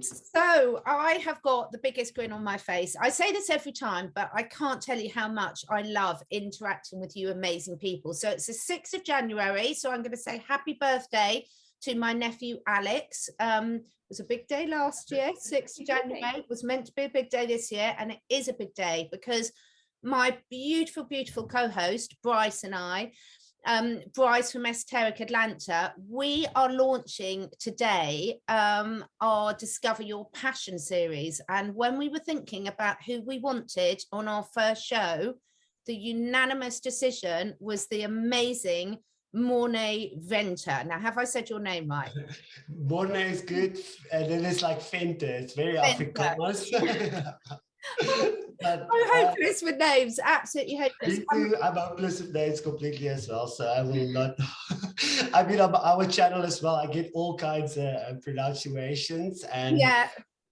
So I have got the biggest grin on my face. I say this every time, but I can't tell you how much I love interacting with you amazing people. So it's the 6th of January. So I'm going to say happy birthday to my nephew, Alex. It was a big day last year, 6th of January. It was meant to be a big day this year. And it is a big day because my beautiful, beautiful co-host, Brice, and I, Brice from Esoteric Atlanta, we are launching today our Discover Your Passion series. And when we were thinking about who we wanted on our first show, the unanimous decision was the amazing Morne Venter. Now, have I said your name right? Morne is good, and then it's like Fenter. It's very Afrikaans. I'm hopeless with names, absolutely hopeless. Me too. I'm hopeless with names completely as well, so I will not. I mean, on our channel as well, I get all kinds of pronunciations and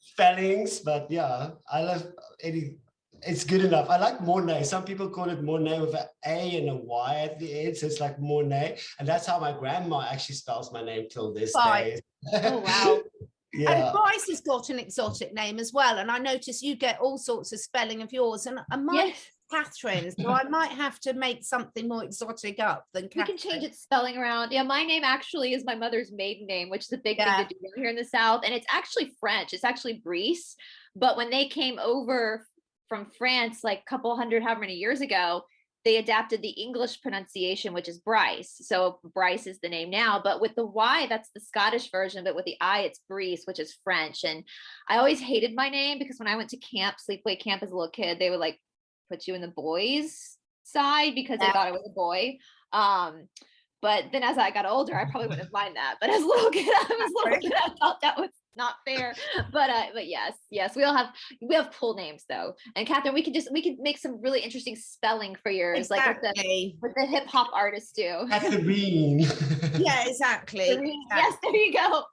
spellings, but yeah, I love any. It's good enough. I like Morne. Some people call it Morne with an A and a Y at the end, so it's like Morne, and that's how my grandma actually spells my name till this day. Oh wow. Yeah. And Brice has got an exotic name as well. And I notice you get all sorts of spelling of yours. And mine is PATRON, so I might have to make something more exotic up than Catherine. We can change its spelling around. Yeah, my name actually is my mother's maiden name, which is a big thing to do here in the South. And it's actually French. It's actually Brice. But when they came over from France, like a couple hundred, however many years ago, they adapted the English pronunciation, which is Brice. So Brice is the name now, but with the Y, that's the Scottish version, but with the I, it's Brice, which is French. And I always hated my name because when I went to camp, sleepaway camp as a little kid, they would like put you in the boys' side because they thought I was a boy. But then as I got older, I probably wouldn't have minded that. But as a little kid, I thought that was not fair. But yes, we have cool names though. And Catherine, we could make some really interesting spelling for yours, exactly. like what the hip hop artists do. Catherine. Yeah, exactly. Yes, there you go.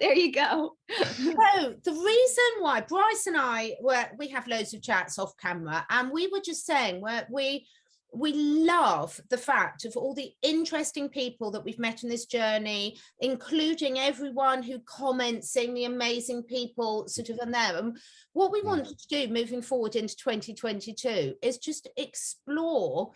There you go. So the reason why Brice and I we have loads of chats off camera, and we were just saying we love the fact of all the interesting people that we've met in this journey, including everyone who comments, seeing the amazing people sort of in there. And what we wanted to do moving forward into 2022 is just explore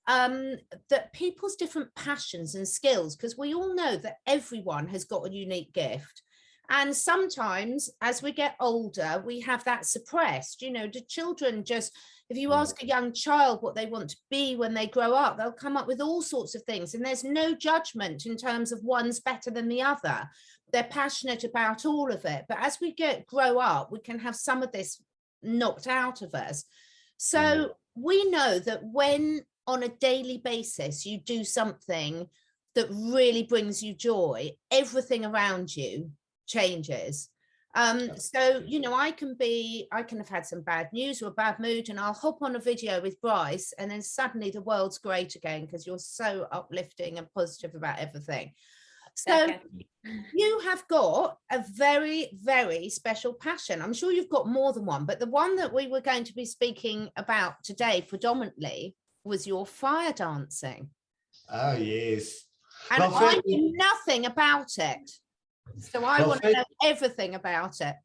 that people's different passions and skills, because we all know that everyone has got a unique gift. And sometimes as we get older, we have that suppressed. You know, the children just, if you ask a young child what they want to be when they grow up, they'll come up with all sorts of things. And there's no judgment in terms of one's better than the other. They're passionate about all of it. But as we grow up, we can have some of this knocked out of us. So we know that when on a daily basis you do something that really brings you joy, everything around you changes. So, you know, I can have had some bad news or a bad mood, and I'll hop on a video with Brice, and then suddenly the world's great again because you're so uplifting and positive about everything. So you have got a very, very special passion. I'm sure you've got more than one, but the one that we were going to be speaking about today predominantly was your fire dancing. Oh, yes. And I knew nothing about it. So I want to know everything about it.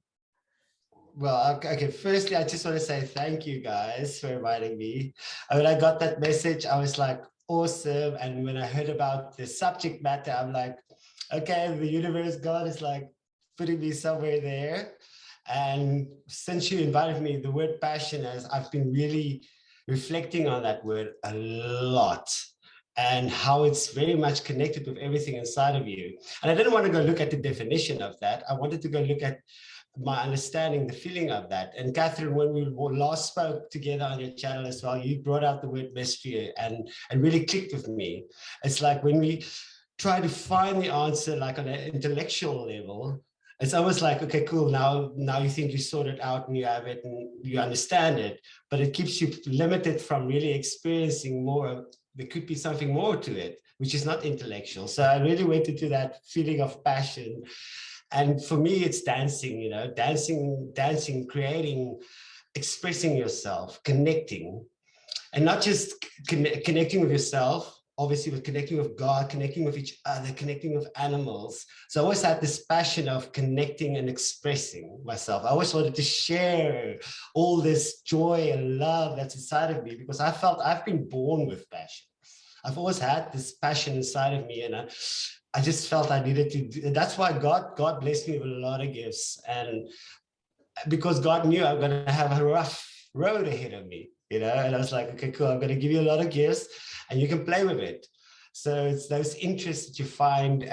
Well, okay, firstly, I just want to say thank you guys for inviting me. When I got that message, I was like, awesome. And when I heard about the subject matter, I'm like, okay, the universe, God is like putting me somewhere there. And since you invited me, the word passion, I've been really reflecting on that word a lot, and how it's very much connected with everything inside of you. And I didn't want to go look at the definition of that. I wanted to go look at my understanding, the feeling of that. And Catherine, when we last spoke together on your channel as well, you brought out the word mystery and really clicked with me. It's like when we try to find the answer, like on an intellectual level, it's almost like, okay, cool, now you think you sort it out and you have it and you understand it, but it keeps you limited from really experiencing more. There could be something more to it, which is not intellectual. So I really went into that feeling of passion. And for me, it's dancing, you know, dancing, creating, expressing yourself, connecting, and not just connecting with yourself, obviously with connecting with God, connecting with each other, connecting with animals. So I always had this passion of connecting and expressing myself. I always wanted to share all this joy and love that's inside of me, because I felt I've been born with passion. I've always had this passion inside of me, and I just felt I needed to do. That's why God blessed me with a lot of gifts, and because God knew I'm going to have a rough road ahead of me, and I was like, okay, cool, I'm going to give you a lot of gifts and you can play with it. So it's those interests that you find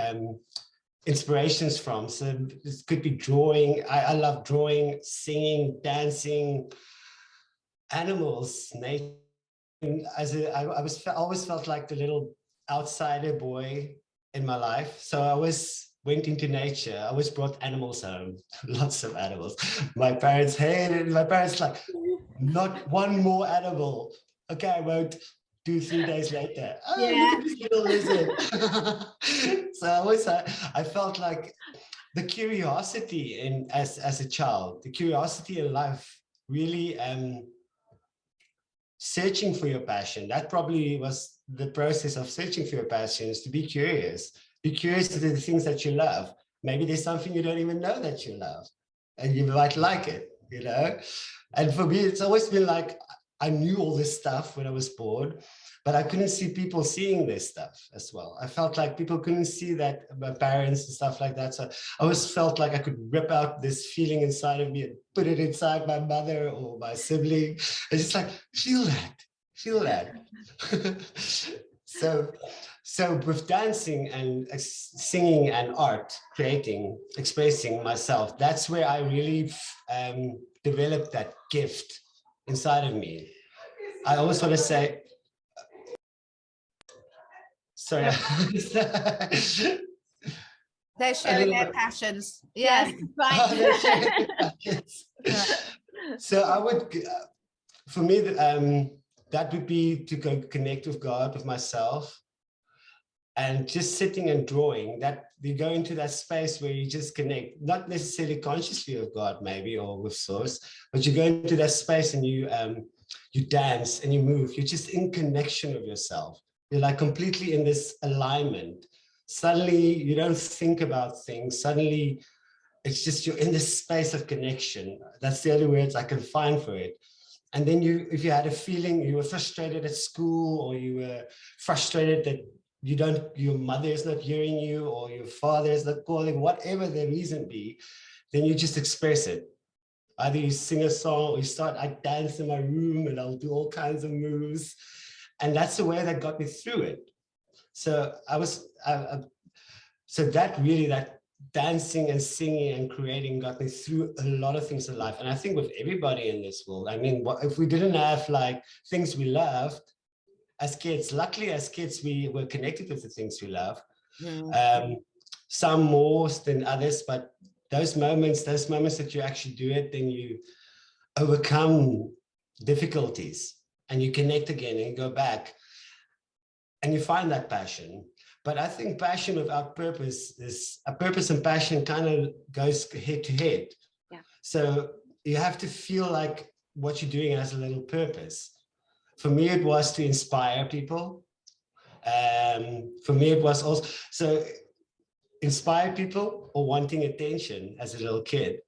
inspirations from. So this could be drawing. I love drawing, singing, dancing, animals, nature. I always felt like the little outsider boy in my life. So I always went into nature. I always brought animals home, lots of animals. My parents hated it. My parents like, not one more animal. Okay, I won't. 2-3 days later, oh, look at this little lizard. So I felt like the curiosity as a child, the curiosity in life, really searching for your passion. That probably was the process of searching for your passion, is to be curious. Be curious to the things that you love. Maybe there's something you don't even know that you love, and you might like it, And for me, it's always been like, I knew all this stuff when I was born, but I couldn't see people seeing this stuff as well. I felt like people couldn't see that, my parents and stuff like that. So I always felt like I could rip out this feeling inside of me and put it inside my mother or my sibling. It's just like, feel that. So with dancing and singing and art, creating, expressing myself, that's where I really developed that gift inside of me. I always want to say, sorry. They're sharing their passions. Yes, fine. So I would, for me, that would be to go connect with God, with myself, and just sitting and drawing. That you go into that space where you just connect, not necessarily consciously with God, maybe, or with Source, but you go into that space and you dance and you move. You're just in connection with yourself. You're like completely in this alignment. Suddenly you don't think about things. Suddenly it's just, you're in this space of connection. That's the only words I can find for it. And then if you had a feeling you were frustrated at school, or you were frustrated that your mother is not hearing you, or your father is not calling, whatever the reason be, then you just express it. Either you sing a song, or I dance in my room and I'll do all kinds of moves. And that's the way that got me through it. So that dancing and singing and creating got me through a lot of things in life. And I think with everybody in this world, I mean, if we didn't have like things we loved as kids, luckily as kids, we were connected with the things we love. Some more than others, but those moments that you actually do it, then you overcome difficulties and you connect again and you go back and you find that passion. But I think passion without purpose is a purpose, and passion kind of goes head to head. Yeah. So you have to feel like what you're doing has a little purpose. For me, it was to inspire people. For me, it was also, so inspire people or wanting attention as a little kid.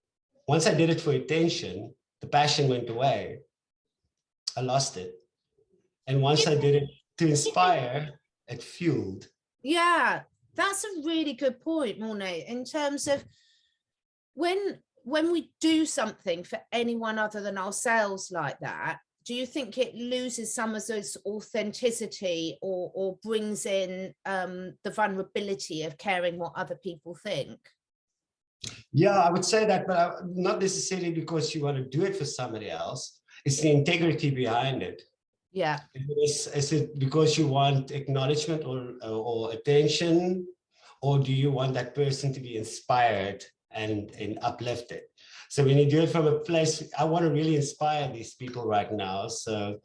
Once I did it for attention, the passion went away. I lost it. And once I did it to inspire, it fueled. Yeah, that's a really good point, Morne, in terms of when we do something for anyone other than ourselves like that, do you think it loses some of its authenticity, or brings in the vulnerability of caring what other people think? Yeah, I would say that, but not necessarily because you want to do it for somebody else. It's the integrity behind it. Yeah. Is it because you want acknowledgement or attention, or do you want that person to be inspired and uplifted? So when you do it from a place, I want to really inspire these people right now. So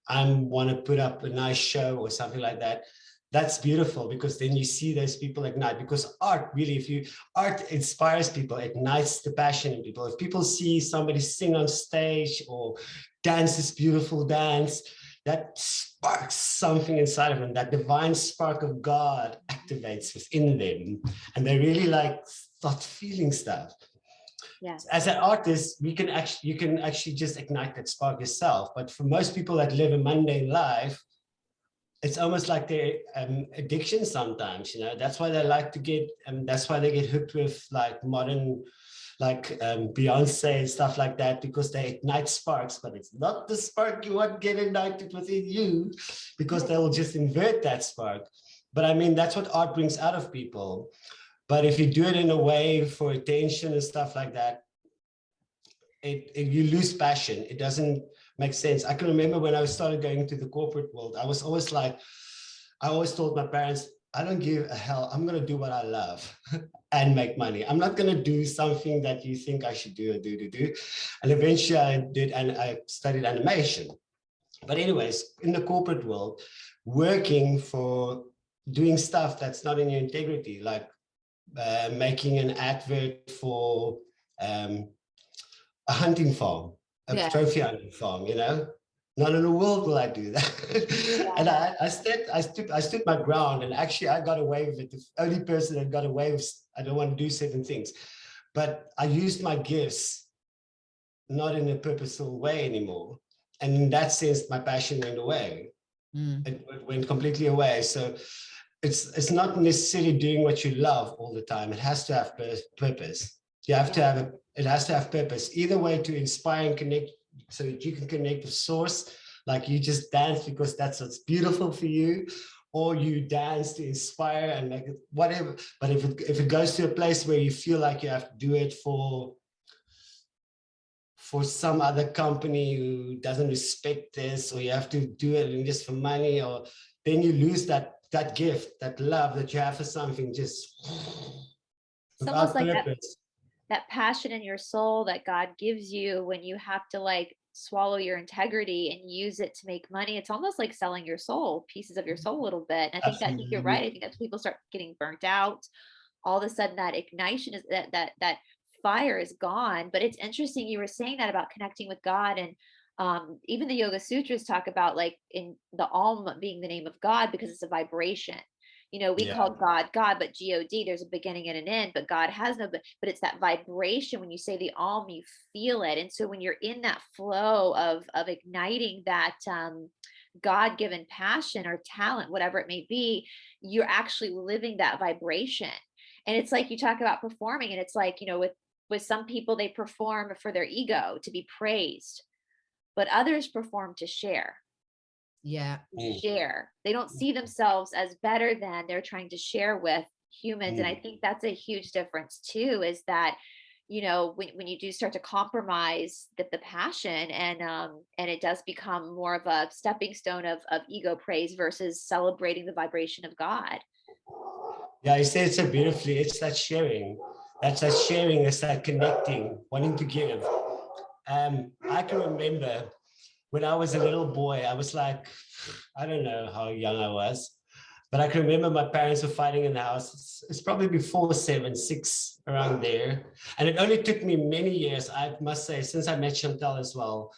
I want to put up a nice show or something like that. That's beautiful, because then you see those people ignite. Because art, really, art inspires people, ignites the passion in people. If people see somebody sing on stage or dance this beautiful dance, that sparks something inside of them. That divine spark of God activates within them, and they really like start feeling stuff. Yes. As an artist, you can actually just ignite that spark yourself. But for most people that live a mundane life, it's almost like their addiction sometimes, you know. That's why they like to get, that's why they get hooked with like modern, like Beyonce and stuff like that, because they ignite sparks, but it's not the spark you want to get ignited within you, because they will just invert that spark. But I mean, that's what art brings out of people. But if you do it in a way for attention and stuff like that, you lose passion. It doesn't make sense. I can remember when I started going into the corporate world, I was always like, I always told my parents, I don't give a hell. I'm going to do what I love and make money. I'm not going to do something that you think I should do or do. And eventually I did, and I studied animation. But anyways, in the corporate world, working for doing stuff that's not in your integrity, like making an advert for a hunting farm, a trophy hunting farm, you know. Not in the world will I do that. And I stood my ground, and actually I got away with it. The only person that got away with, I don't want to do certain things, but I used my gifts not in a purposeful way anymore. And in that sense, my passion went away. It went completely away. So it's not necessarily doing what you love all the time. It has to have purpose. You have to have it has to have purpose, either way, to inspire and connect, so that you can connect with source. Like you just dance because that's what's beautiful for you, or you dance to inspire and make it whatever. But if it goes to a place where you feel like you have to do it for some other company who doesn't respect this, or you have to do it just for money, or then you lose that gift, that love that you have for something, just it's almost like that passion in your soul that God gives you when you have to like swallow your integrity and use it to make money. It's almost like selling your soul, pieces of your soul a little bit. And I think you're right. I think that people start getting burnt out. All of a sudden that ignition is that fire is gone. But it's interesting. You were saying that about connecting with God, and even the Yoga Sutras talk about like in the Om being the name of God, because it's a vibration. You know, we call God, but God, there's a beginning and an end, but God has no, but it's that vibration. When you say the Om, you feel it. And so when you're in that flow of igniting that God-given passion or talent, whatever it may be, you're actually living that vibration. And it's like you talk about performing, and it's like, you know, with some people, they perform for their ego, to be praised, but others perform to share. Share. They don't see themselves as better than, they're trying to share with humans. And I think that's a huge difference too, is that, you know, when you do start to compromise the passion, and it does become more of a stepping stone of ego praise versus celebrating the vibration of God. Yeah, you say it so beautifully. It's that sharing. That's that sharing. It's that connecting, wanting to give. I can remember when I was a little boy, I was like, I don't know how young I was, but I can remember my parents were fighting in the house. It's probably before 7, 6, around there. And it only took me many years, I must say, since I met Chantal as well.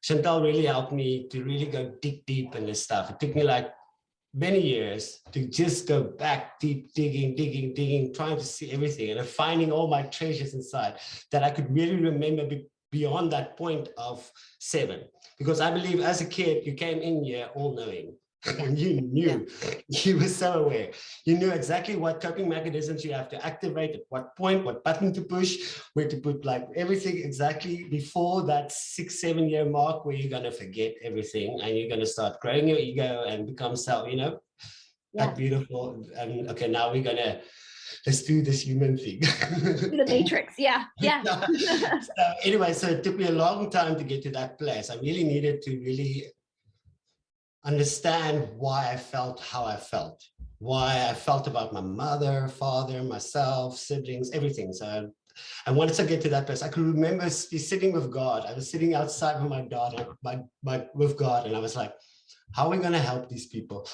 Chantal really helped me to really go deep in this stuff. It took me like many years to just go back deep, digging, trying to see everything, and finding all my treasures inside that I could really remember beyond that point of 7. Because I believe as a kid, you came in here all knowing. You knew, you were so aware. You knew exactly what coping mechanisms you have to activate, at what point, what button to push, where to put, like everything exactly before that 6, 7 year mark, where you're going to forget everything and you're going to start growing your ego and become self, you know, that beautiful. Okay, now we're going to, let's do this human thing. The matrix. Yeah. So anyway, so it took me a long time to get to that place. I really needed to really understand why I felt how I felt, why I felt about my mother, father, myself, siblings, everything. So, and once I get to that place, I could remember sitting with God. I was sitting outside with my daughter, with God, and I was like, how are we going to help these people?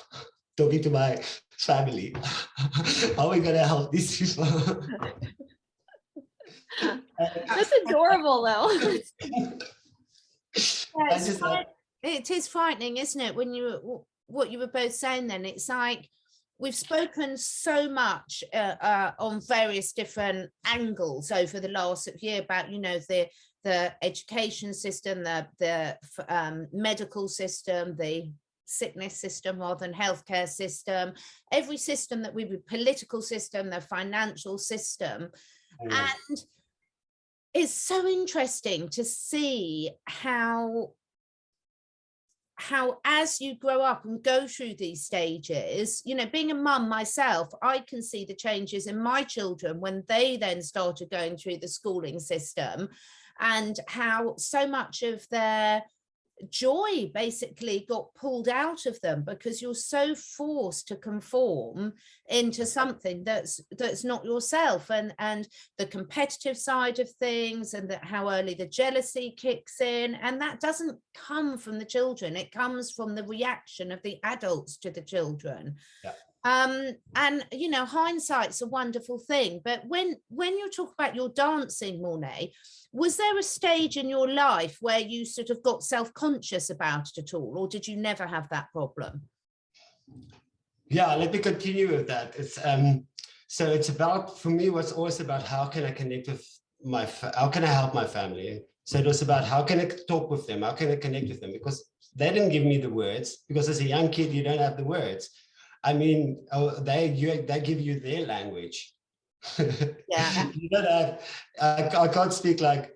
Talking to my family. How are we going to help these people? That's adorable, though. It is frightening, isn't it? When what you were both saying then, it's like we've spoken so much on various different angles over the last year about, you know, the education system, the medical system, the sickness system rather than healthcare system, every system that we would, political system, the financial system. And it's so interesting to see how as you grow up and go through these stages, you know, being a mum myself, I can see the changes in my children when they then started going through the schooling system, and how so much of their joy basically got pulled out of them because you're so forced to conform into something that's not yourself, and the competitive side of things, and that how early the jealousy kicks in, and that doesn't come from the children, it comes from the reaction of the adults to the children. And you know, hindsight's a wonderful thing, but when you talk about your dancing, Morne, was there a stage in your life where you sort of got self-conscious about it at all, or did you never have that problem? Yeah, let me continue with that. It's so it's about, for me, was always about how can I connect with how can I help my family. So it was about how can I talk with them, how can I connect with them, because they didn't give me the words, because as a young kid you don't have the words. I mean, they give you their language. Yeah. You don't have, I can't speak like,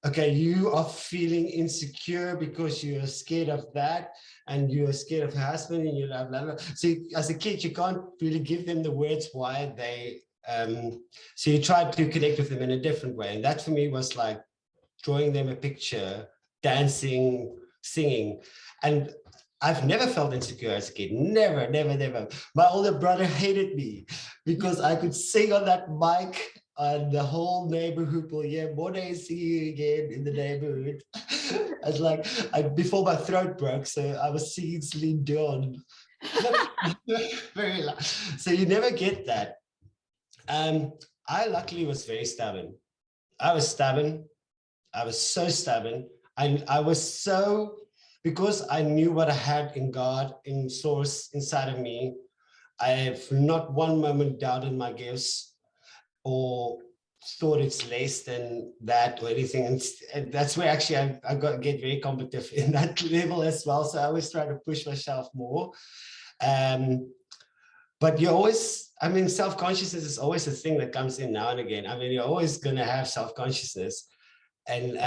okay, you are feeling insecure because you're scared of that, and you're scared of your husband, and you love, blah, blah. So as a kid, you can't really give them the words why they, so you try to connect with them in a different way. And that for me was like drawing them a picture, dancing, singing. And I've never felt insecure as a kid. Never, never, never. My older brother hated me because I could sing on that mic and the whole neighborhood will hear, Morne, see you again in the neighborhood. I was like, before my throat broke, so I was singing Celine Dion. Very loud. So you never get that. I luckily was very stubborn. I was stubborn. I was so stubborn. And I was so, because I knew what I had in God, in source inside of me, I have not one moment doubted my gifts or thought it's less than that or anything. And that's where actually I get very competitive in that level as well. So I always try to push myself more. But you always, I mean, self-consciousness is always a thing that comes in now and again. I mean, you're always going to have self-consciousness, and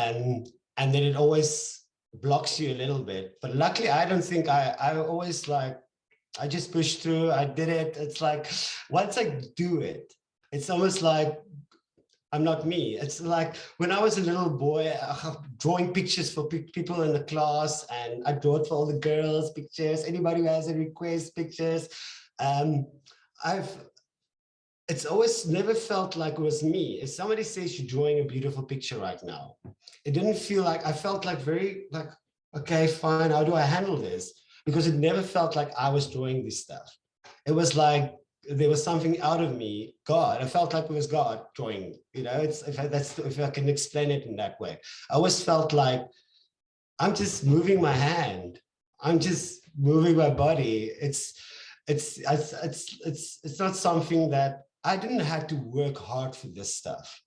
then it always blocks you a little bit. But luckily, I don't think I always like, I just push through. I did it. It's like, once I do it, it's almost like I'm not me. It's like when I was a little boy, drawing pictures for people in the class, and I draw it for all the girls' pictures, anybody who has a request pictures. It's always never felt like it was me. If somebody says you're drawing a beautiful picture right now, it didn't feel like, I felt like very like, okay, fine, how do I handle this? Because it never felt like I was drawing this stuff. It was like there was something out of me, God. I felt like it was God drawing, you know, if I can explain it in that way. I always felt like I'm just moving my hand. I'm just moving my body. It's not something that I didn't have to work hard for this stuff.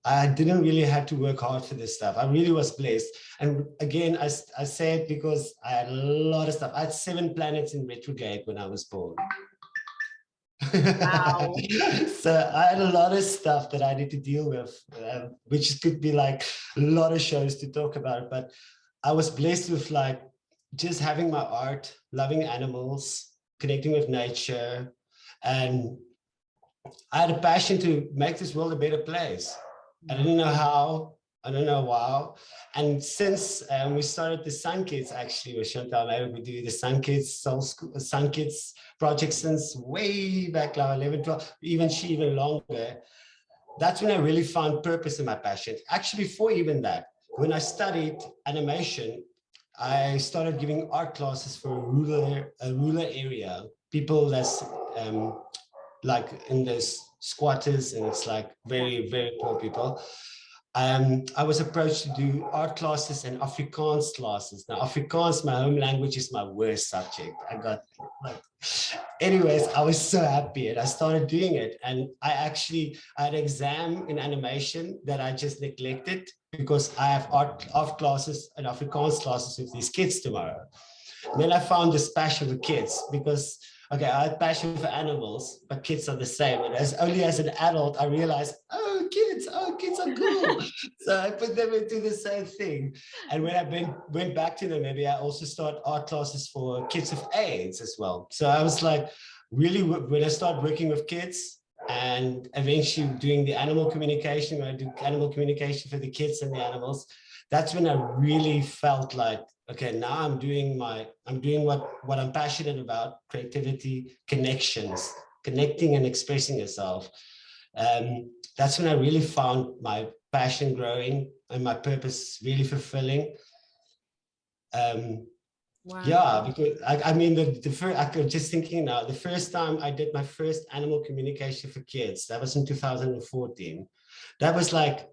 I didn't really have to work hard for this stuff. I really was blessed. And again, I say it because I had a lot of stuff. I had 7 planets in retrograde when I was born. Wow. So I had a lot of stuff that I need to deal with, which could be like a lot of shows to talk about. But I was blessed with like just having my art, loving animals, connecting with nature. And I had a passion to make this world a better place. I didn't know how, I don't know why. And since we started the Sun Kids, actually, with Chantal, we do the Sun Kids, Sun Kids project since way back, like 11, 12, even longer. That's when I really found purpose in my passion. Actually, before even that, when I studied animation, I started giving art classes for a rural area, people that's like in the squatters, and it's like very, very poor people. I was approached to do art classes and Afrikaans classes. Now, Afrikaans, my home language, is my worst subject. I got like, anyways, I was so happy and I started doing it. And I had an exam in animation that I just neglected because I have art classes and Afrikaans classes with these kids tomorrow. And then I found this passion for kids because, okay, I had passion for animals, but kids are the same. And only as an adult, I realized, oh, kids are cool. So I put them into the same thing. And when I went back to them, maybe I also started art classes for kids with AIDS as well. So I was like, really, when I started working with kids and eventually doing the animal communication, when I do animal communication for the kids and the animals, that's when I really felt like, okay, now I'm doing what I'm passionate about: creativity, connections, connecting and expressing yourself. That's when I really found my passion growing and my purpose really fulfilling. Wow. Yeah, because I mean, the first, I'm just thinking now, the first time I did my first animal communication for kids, that was in 2014. That was like,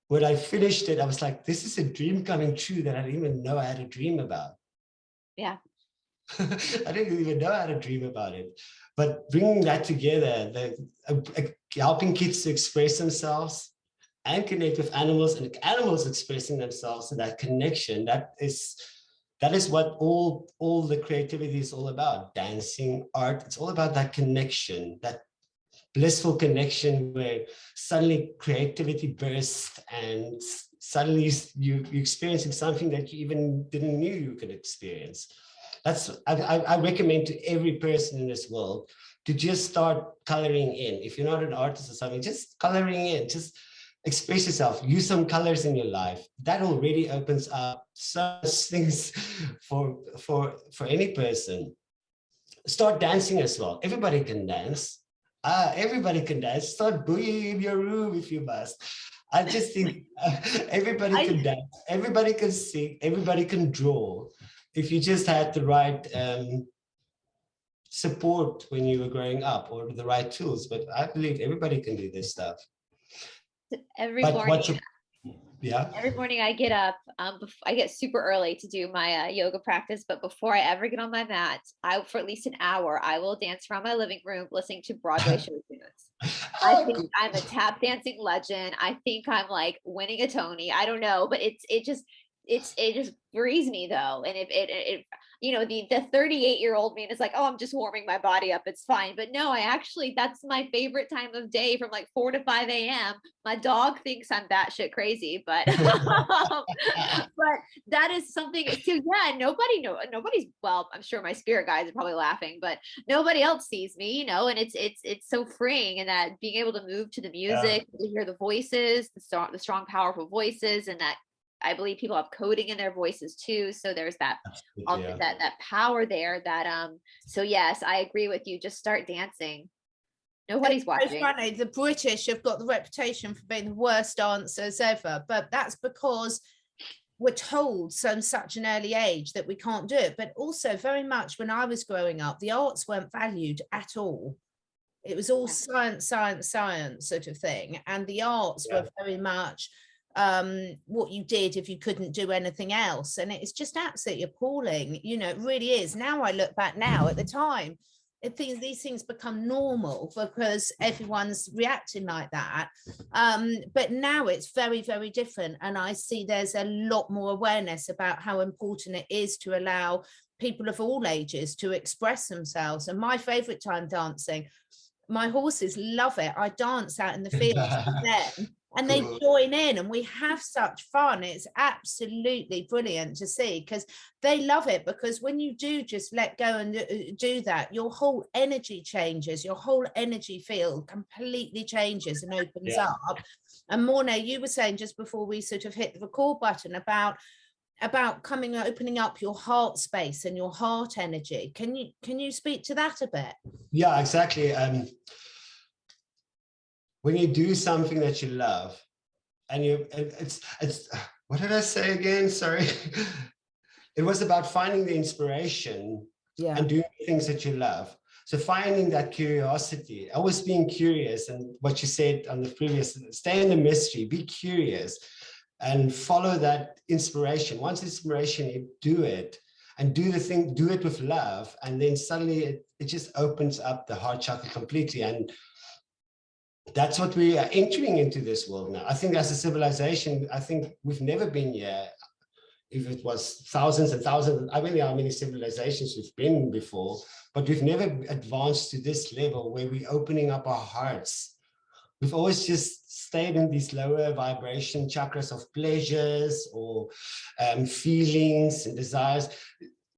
when I finished it, I was like, this is a dream coming true that I didn't even know I had a dream about. Yeah. I didn't even know how to dream about it. But bringing that together, helping kids to express themselves and connect with animals, and animals expressing themselves, and that connection, that is what all the creativity is all about. Dancing, art, it's all about that connection, that blissful connection where suddenly creativity bursts and suddenly you're experiencing something that you even didn't knew you could experience. I recommend to every person in this world to just start coloring in. If you're not an artist or something, just coloring in, just express yourself, use some colors in your life. That already opens up such things for any person. Start dancing as well. Everybody can dance. Everybody can dance. Start boogieing in your room if you must. I just think everybody can dance. Everybody can sing. Everybody can draw. If you just had the right support when you were growing up, or the right tools. But I believe everybody can do this stuff. Every morning, yeah. Every morning I get up. I get super early to do my yoga practice, but before I ever get on my mat, for at least an hour, I will dance around my living room listening to Broadway show tunes. I think I'm a tap dancing legend. I think I'm like winning a Tony. I don't know, but it just frees me though, and it you know, the 38-year-old man is like, oh, I'm just warming my body up, it's fine. But no, that's my favorite time of day, from like 4 to 5 a.m. My dog thinks I'm batshit crazy, but but that is something too. Yeah, nobody's, well, I'm sure my spirit guides are probably laughing, but nobody else sees me, you know. And it's so freeing, and that being able to move to the music, to hear the voices, the strong powerful voices, and that I believe people have coding in their voices too. So there's that that power there. That so yes, I agree with you. Just start dancing. Nobody's watching. So funny. The British have got the reputation for being the worst dancers ever, but that's because we're told from such an early age that we can't do it. But also, very much when I was growing up, the arts weren't valued at all. It was all science sort of thing, and the arts were very much what you did if you couldn't do anything else. And it's just absolutely appalling, you know. It really is. Now I look back now, at the time, these things become normal because everyone's reacting like that, but now it's very, very different, and I see there's a lot more awareness about how important it is to allow people of all ages to express themselves. And my favorite time dancing, my horses love it. I dance out in the fields with them, and they join in, and we have such fun. It's absolutely brilliant to see, because they love it. Because when you do just let go and do that, your whole energy changes, your whole energy field completely changes and opens up. And Morne, you were saying just before we sort of hit the record button about opening up your heart space and your heart energy. Can you speak to that a bit? Yeah, exactly. When you do something that you love, and it's what did I say again? Sorry. It was about finding the inspiration and doing things that you love. So finding that curiosity, always being curious, and what you said on the previous, stay in the mystery, be curious, and follow that inspiration. Once inspiration, you do it, and do the thing, do it with love, and then suddenly it just opens up the heart chakra completely. And that's what we are entering into this world now. I think as a civilization, I think we've never been here. If it was thousands and thousands, I don't know how many civilizations we've been before, but we've never advanced to this level where we're opening up our hearts. We've always just stayed in these lower vibration chakras of pleasures or feelings and desires,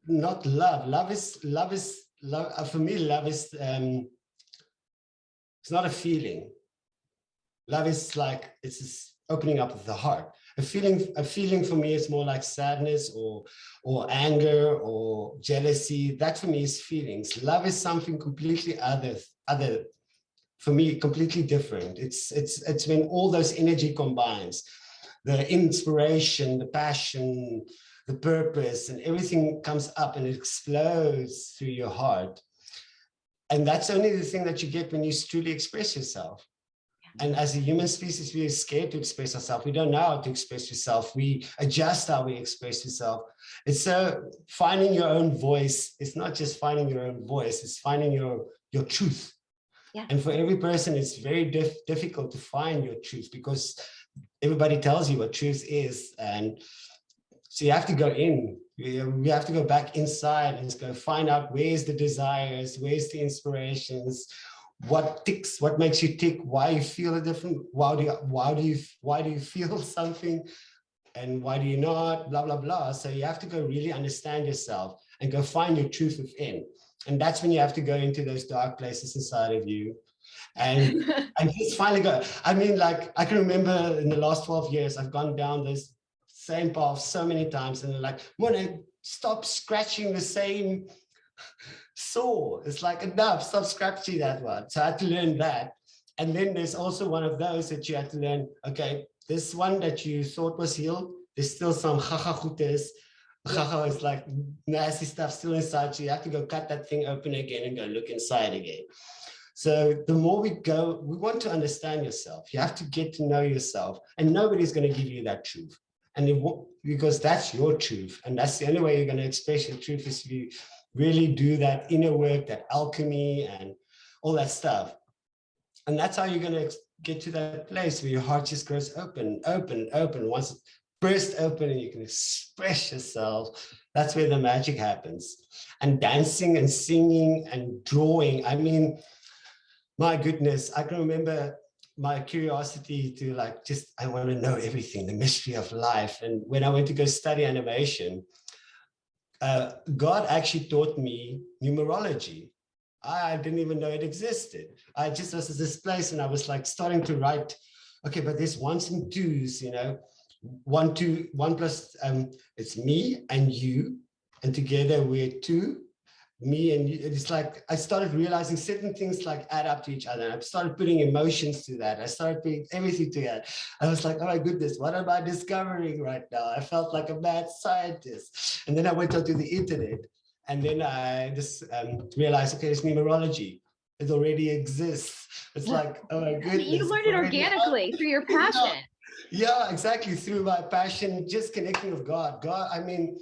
not love. Love is for me, love is, it's not a feeling. Love is like, it's just opening up of the heart. A feeling for me is more like sadness or anger or jealousy. That for me is feelings. Love is something completely other for me, completely different. It's when all those energy combines, the inspiration, the passion, the purpose, and everything comes up and it explodes through your heart. And that's only the thing that you get when you truly express yourself. And as a human species, we are scared to express ourselves. We don't know how to express yourself. We adjust how we express yourself. It's so finding your own voice. It's not just finding your own voice. It's finding your truth. Yeah. And for every person, it's very difficult to find your truth because everybody tells you what truth is. And so you have to go in. We have to go back inside and go find out where's the desires, where's the inspirations, what ticks, what makes you tick, why you feel a different, why do you feel something, and why do you not, blah, blah, blah. So you have to go really understand yourself and go find your truth within. And that's when you have to go into those dark places inside of you and just finally go. I mean, like, I can remember in the last 12 years, I've gone down this same path so many times, and they're like, Morne, stop scratching the same saw. It's like, enough, stop scratching that one. So I had to learn that. And then there's also one of those that you had to learn, okay, this one that you thought was healed, there's still some chachachutas. Chacha is like nasty stuff still inside. So you have to go cut that thing open again and go look inside again. So the more we go, we want to understand yourself. You have to get to know yourself, and nobody's going to give you that truth. And because that's your truth. And that's the only way you're going to express your truth is if you really do that inner work, that alchemy and all that stuff. And that's how you're going to get to that place where your heart just goes open, open, open. Once it bursts open and you can express yourself, that's where the magic happens. And dancing and singing and drawing. I mean, my goodness, I can remember my curiosity to like, just, I want to know everything, the mystery of life. And when I went to go study animation, God actually taught me numerology. I didn't even know it existed. I just was at this place and I was like starting to write, okay, but there's ones and twos, you know, 1, 2, 1 plus, it's me and you, and together we're 2, me and you. It's like, I started realizing certain things like add up to each other. I started putting emotions to that. I started putting everything together. I was like, oh my goodness, what am I discovering right now? I felt like a mad scientist. And then I went onto the internet, and then I just realized, okay, it's numerology. It already exists. It's like, oh my goodness. You learned it organically through your passion. Yeah, exactly. Through my passion, just connecting with God. God, I mean,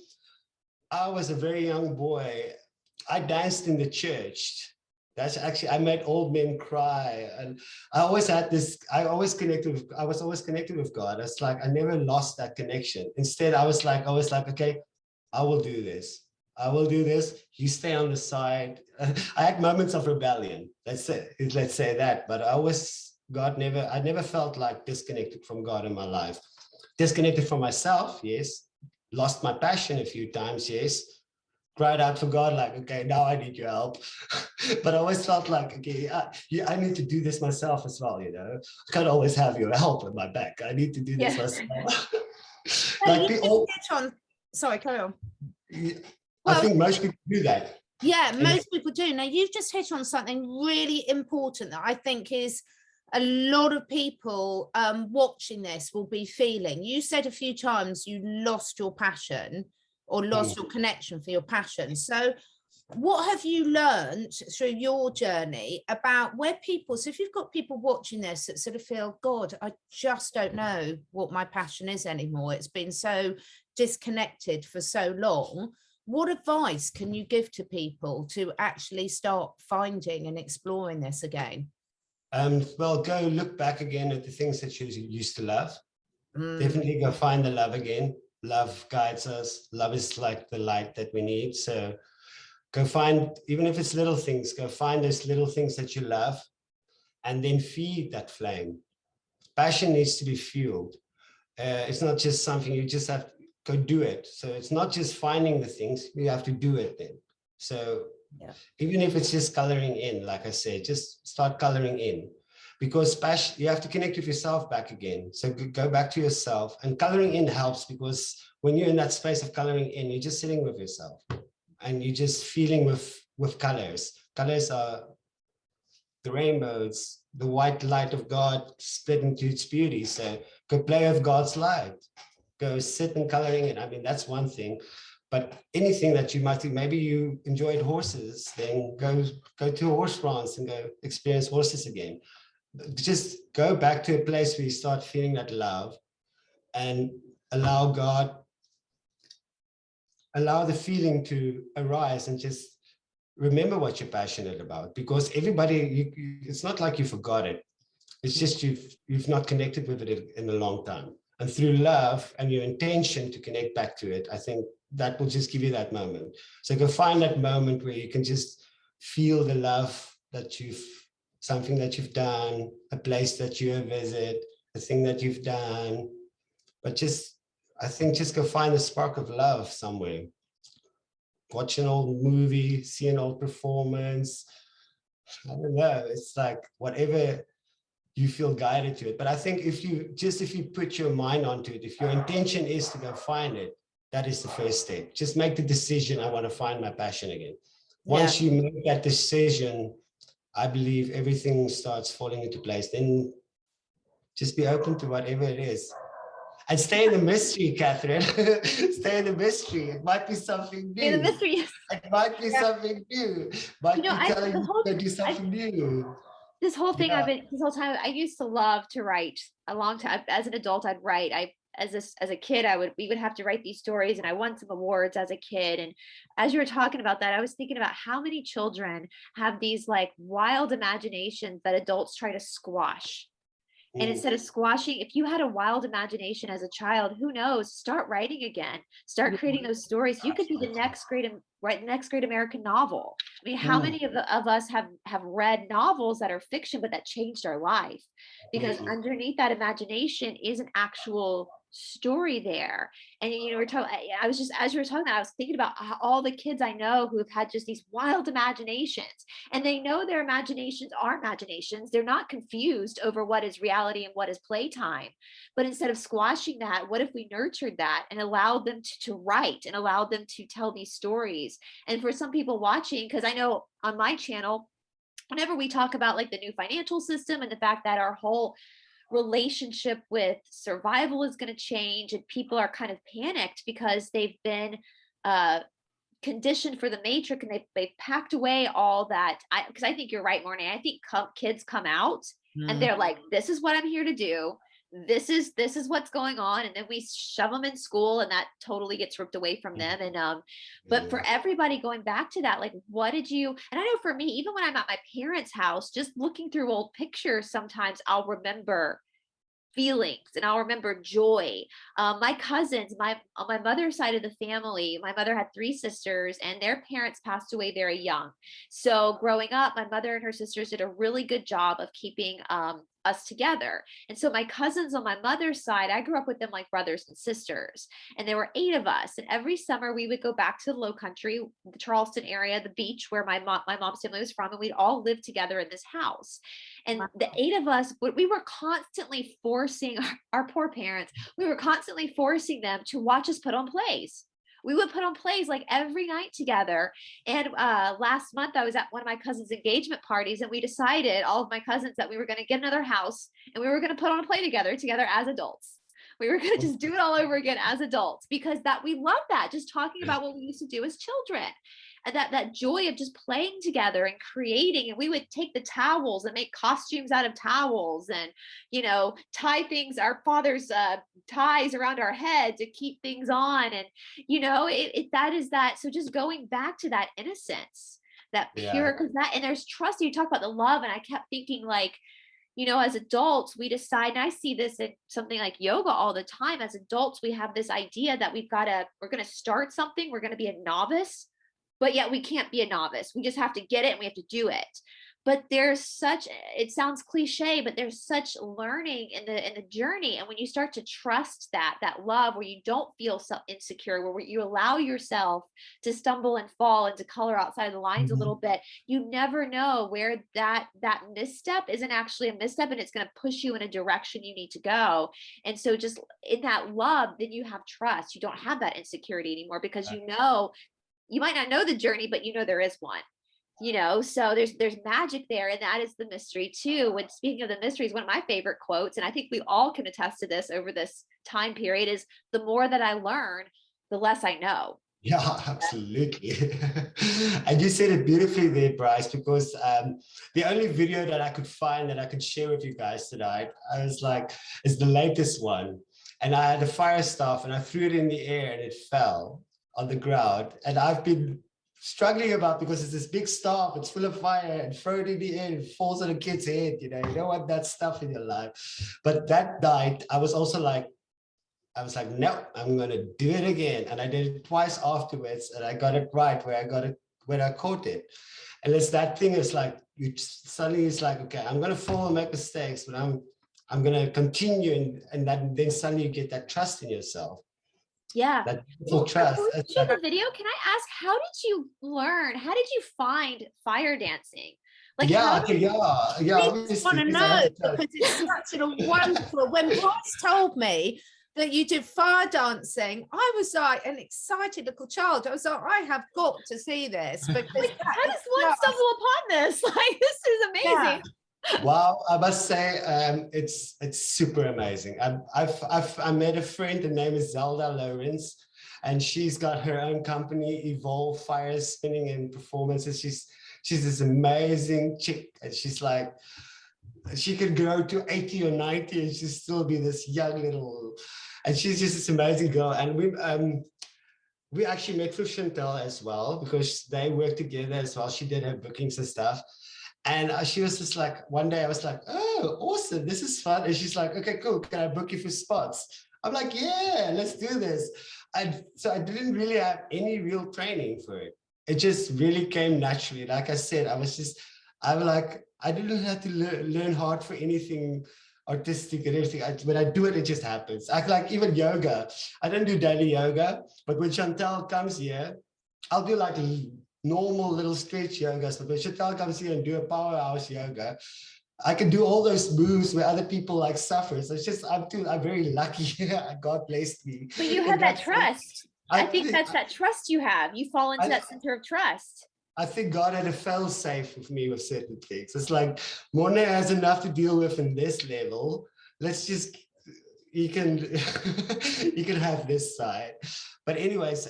I was a very young boy. I danced in the church. That's actually, I made old men cry. And I always had this, I was always connected with God. It's like, I never lost that connection. Instead, I was like, okay, I will do this. I will do this. You stay on the side. I had moments of rebellion. Let's say that. But I never felt like disconnected from God in my life. Disconnected from myself, yes. Lost my passion a few times, yes. Cried out for God, like, okay, now I need your help. But I always felt like, okay, I need to do this myself as well, you know. I can't always have your help at my back. I need to do this myself. Like sorry, carry on. I think most people do that. Yeah, most people do. Now, you've just hit on something really important that I think is a lot of people watching this will be feeling. You said a few times you lost your passion or lost your connection for your passion. So what have you learned through your journey about where people, so if you've got people watching this that sort of feel, God, I just don't know what my passion is anymore, it's been so disconnected for so long, what advice can you give to people to actually start finding and exploring this again? Well, go look back again at the things that you used to love. Definitely go find the love again. Love guides us. Love is like the light that we need. So go find, even if it's little things, go find those little things that you love and then feed that flame. Passion needs to be fueled. It's not just something you just have to go do it. So it's not just finding the things, you have to do it then. So even if it's just coloring in, like I said, just start coloring in, because passion, you have to connect with yourself back again. So go back to yourself, and coloring in helps, because when you're in that space of coloring in, you're just sitting with yourself and you're just feeling with colors. Colors are the rainbows, the white light of God split into its beauty. So go play with God's light, go sit in coloring in. I mean, that's one thing. But anything that you might think, maybe you enjoyed horses, then go to a horse ranch and go experience horses again. Just go back to a place where you start feeling that love, and allow God, allow the feeling to arise, and just remember what you're passionate about. Because everybody, it's not like you forgot it. It's just you've not connected with it in a long time. And through love and your intention to connect back to it, I think that will just give you that moment. So go find that moment where you can just feel the love that something that you've done, a place that you visit, a thing that you've done. But I think just go find the spark of love somewhere. Watch an old movie, see an old performance. I don't know. It's like whatever you feel guided to it. But I think if you put your mind onto it, if your intention is to go find it, that is the first step. Just make the decision, I want to find my passion again. Once you make that decision, I believe everything starts falling into place. Then just be open to whatever it is. And stay in the mystery, Catherine. Stay in the mystery. It might be something new. In the mystery. It might be something new. Might be telling you to do something new. This whole thing, this whole time, I used to love to write. A long time as an adult, I'd write. As a kid, we would have to write these stories, and I won some awards as a kid. And as you were talking about that, I was thinking about how many children have these like wild imaginations that adults try to squash. And instead of squashing, if you had a wild imagination as a child, who knows, start writing again, start creating those stories. You could be the next great American novel. I mean, how many of us have read novels that are fiction, but that changed our life? Because underneath that imagination is an actual story there. And we're talking, I was just, as you were talking that, I was thinking about all the kids I know who have had just these wild imaginations, and they know their imaginations are imaginations. They're not confused over what is reality and what is playtime. But instead of squashing that, what if we nurtured that and allowed them to write and allowed them to tell these stories? And for some people watching, because I know on my channel, whenever we talk about like the new financial system and the fact that our whole relationship with survival is going to change, and people are kind of panicked because they've been conditioned for the matrix, and they've packed away all that. Because I think you're right, Morne. I think kids come out and they're like, this is what I'm here to do. This is what's going on. And then we shove them in school, and that totally gets ripped away from them. And but for everybody going back to that, like, what did you, and I know for me, even when I'm at my parents' house, just looking through old pictures, sometimes I'll remember feelings and I'll remember joy. My cousins, on my mother's side of the family, my mother had 3 sisters, and their parents passed away very young. So growing up, my mother and her sisters did a really good job of keeping us together. And so my cousins on my mother's side, I grew up with them like brothers and sisters, and there were 8 of us. And every summer we would go back to the Low Country, the Charleston area, the beach where my mom's family was from, and we'd all live together in this house. And the 8 of us, we were constantly forcing our poor parents, we were constantly forcing them to watch us put on plays. We would put on plays like every night together. And last month I was at one of my cousins' engagement parties, and we decided, all of my cousins, that we were going to get another house, and we were going to put on a play together as adults. We were going to just do it all over again as adults, because that we love that, just talking about what we used to do as children. that joy of just playing together and creating. And we would take the towels and make costumes out of towels, and, you know, tie things, our father's ties around our head to keep things on. And, you know, that is that. So just going back to that innocence, that pure, because that, and there's trust. You talk about the love, and I kept thinking, like, you know, as adults, we decide, and I see this in something like yoga all the time. As adults, we have this idea that we're going to start something, we're going to be a novice, but yet we can't be a novice. We just have to get it and we have to do it. But there's such, it sounds cliche, but there's such learning in the journey. And when you start to trust that love, where you don't feel so insecure, where you allow yourself to stumble and fall and to color outside the lines a little bit, you never know where that misstep isn't actually a misstep, and it's going to push you in a direction you need to go. And so just in that love, then you have trust. You don't have that insecurity anymore, because you know, you might not know the journey, but you know there is one. You know, so there's magic there, and that is the mystery too. When speaking of the mysteries, one of my favorite quotes, and I think we all can attest to this over this time period, is the more that I learn, the less I know. Yeah, absolutely. And you said it beautifully there, Brice, because the only video that I could find that I could share with you guys tonight, I was like, is the latest one. And I had a fire staff and I threw it in the air and it fell on the ground. And I've been struggling about, because it's this big staff, it's full of fire, and throw it in the air, it falls on a kid's head, you don't want that stuff in your life. But that night, I was like, no, I'm going to do it again. And I did it twice afterwards, and I got it right where I caught it. And it's that thing, is like, suddenly it's like, okay, I'm going to fall and make mistakes, but I'm going to continue. And then suddenly you get that trust in yourself. Yeah. That trust. Before you share the video, can I ask, how did you learn? How did you find fire dancing? Like, I want to know, because it's such a wonderful. When Brice told me that you did fire dancing, I was like an excited little child. I was like, I have got to see this, because how does one stumble upon this? Like, this is amazing. Yeah. Wow, I must say, it's super amazing. I met a friend. Her name is Zelda Lawrence, and she's got her own company, Evolve Fire Spinning and Performances. She's this amazing chick, and she's like, she can grow to 80 or 90 and she'll still be this young little, and she's just this amazing girl. And we actually met through Chantel as well, because they work together as well. She did her bookings and stuff. And she was just like, one day I was like, oh, awesome, this is fun. And she's like, okay, cool, can I book you for spots? I'm like, yeah, let's do this. And so I didn't really have any real training for it. It just really came naturally. Like I said, I didn't have to learn hard for anything artistic and everything. When I do it, it just happens. Like even yoga. I don't do daily yoga, but when Chantel comes here, I'll do like normal little stretch yogas, but when Chantel comes here and do a powerhouse yoga, I can do all those moves where other people like suffer. So it's just, I'm very lucky. God blessed me. But you have that trust. I think that's that trust you have. You fall into that center of trust. I think God had a fail safe with me with certain things. It's like, Morne has enough to deal with in this level. Let's just, you can have this side. But anyways,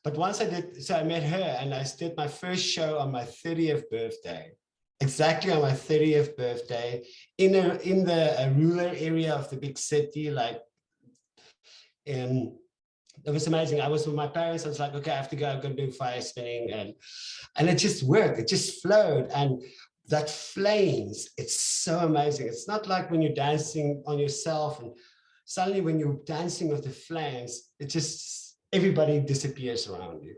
but once I met her, and I did my first show on my 30th birthday, exactly on my 30th birthday, in the rural area of the big city. Like, it was amazing. I was with my parents. I was like, okay, I have to go. I'm going to do fire spinning, and it just worked. It just flowed, and that flames. It's so amazing. It's not like when you're dancing on yourself, and suddenly when you're dancing with the flames, it just, everybody disappears around you.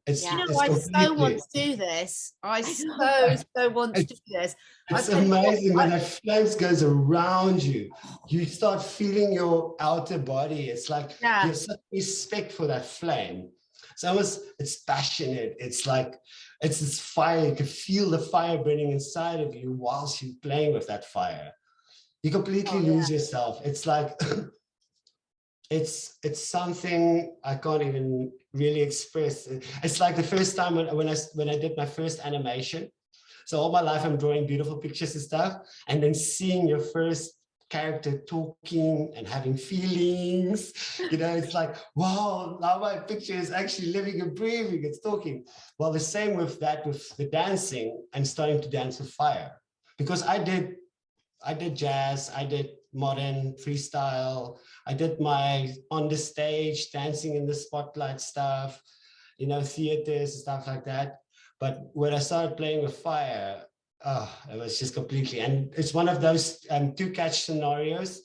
I so want to do this. I so want to do this. It's amazing when the flames goes around you. You start feeling your outer body. It's like you have such respect for that flame. So it's passionate. It's like, it's this fire. You can feel the fire burning inside of you whilst you're playing with that fire. You completely lose yourself. It's like, it's something I can't even really express. It's like the first time when I did my first animation. So all my life I'm drawing beautiful pictures and stuff, and then seeing your first character talking and having feelings. You know, it's like, wow, now my picture is actually living and breathing, it's talking. Well, the same with that, with the dancing and starting to dance with fire. Because I did jazz, I did modern freestyle, I did my on the stage, dancing in the spotlight stuff, you know, theaters, stuff like that. But when I started playing with fire, it was just completely, and it's one of those two catch scenarios.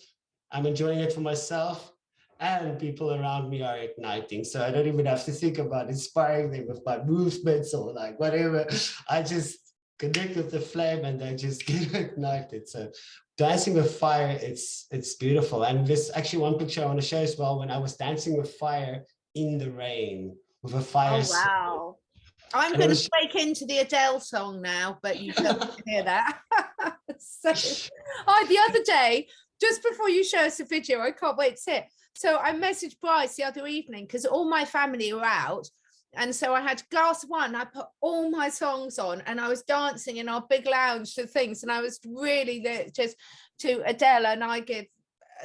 I'm enjoying it for myself and people around me are igniting. So I don't even have to think about inspiring them with my movements or like whatever. I just connect with the flame and they just get ignited. So dancing with fire, it's beautiful. And there's actually one picture I want to show as well, when I was dancing with fire in the rain with a fire. Oh, wow. I'm going to break into the Adele song now, but you don't hear that. So, the other day, just before you show us the video, I can't wait to see it. So I messaged Brice the other evening because all my family were out. And so I had glass of wine, I put all my songs on and I was dancing in our big lounge to things. And I was really just to Adele, and I give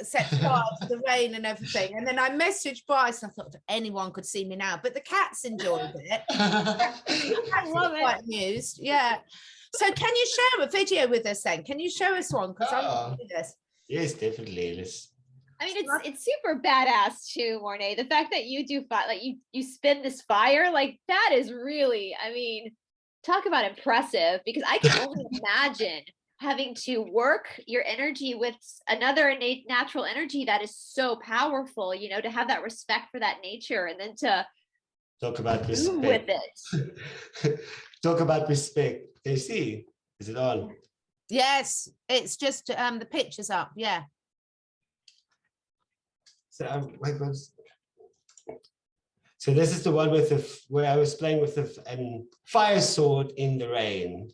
set fire to the rain and everything. And then I messaged Brice. I thought if anyone could see me now, but the cats enjoyed it. I love it. Quite amused. Yeah. So can you share a video with us then? Can you show us one? Because I want to do this. Yes, definitely. I mean, it's super badass too, Morne. The fact that you do like you spin this fire, like that is really, I mean, talk about impressive, because I can only imagine having to work your energy with another innate natural energy that is so powerful, you know, to have that respect for that nature and then to talk about respect with it. Talk about respect. Can you see? Is it on? Yes, it's just the picture's up. Yeah. So so this is the one with where I was playing with the fire sword in the rain.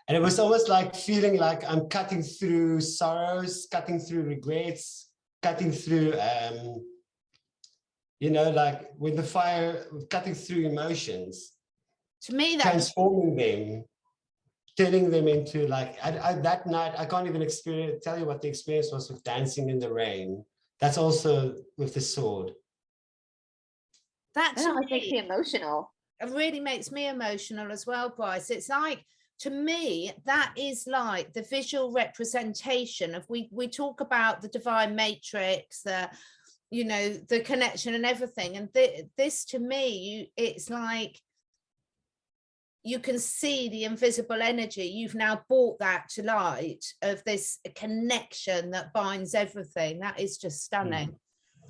And it was almost like feeling like I'm cutting through sorrows, cutting through regrets, cutting through, you know, like with the fire, cutting through emotions. To me, that transforming them, turning them into like, that night, I can't even tell you what the experience was with dancing in the rain. That's also with the sword. That makes me emotional. It really makes me emotional as well, Brice. It's like, to me, that is like the visual representation of, we talk about the divine matrix, the, you know, the connection and everything. And this to me, it's like, you can see the invisible energy. You've now brought that to light of this connection that binds everything. That is just stunning.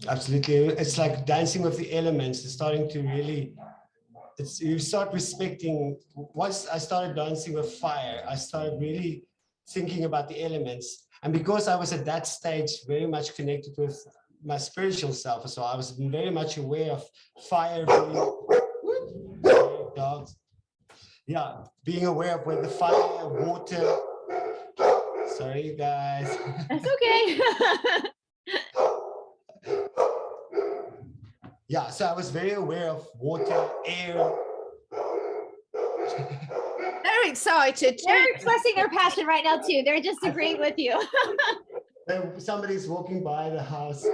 Absolutely. It's like dancing with the elements. It's starting to really, you start respecting. Once I started dancing with fire, I started really thinking about the elements. And because I was at that stage very much connected with my spiritual self, so I was very much aware of fire being aware of where the fire, water. Sorry, guys. That's okay. Yeah, so I was very aware of water, air. They're excited. They're expressing their passion right now too. They're just agreeing with you. Somebody's walking by the house.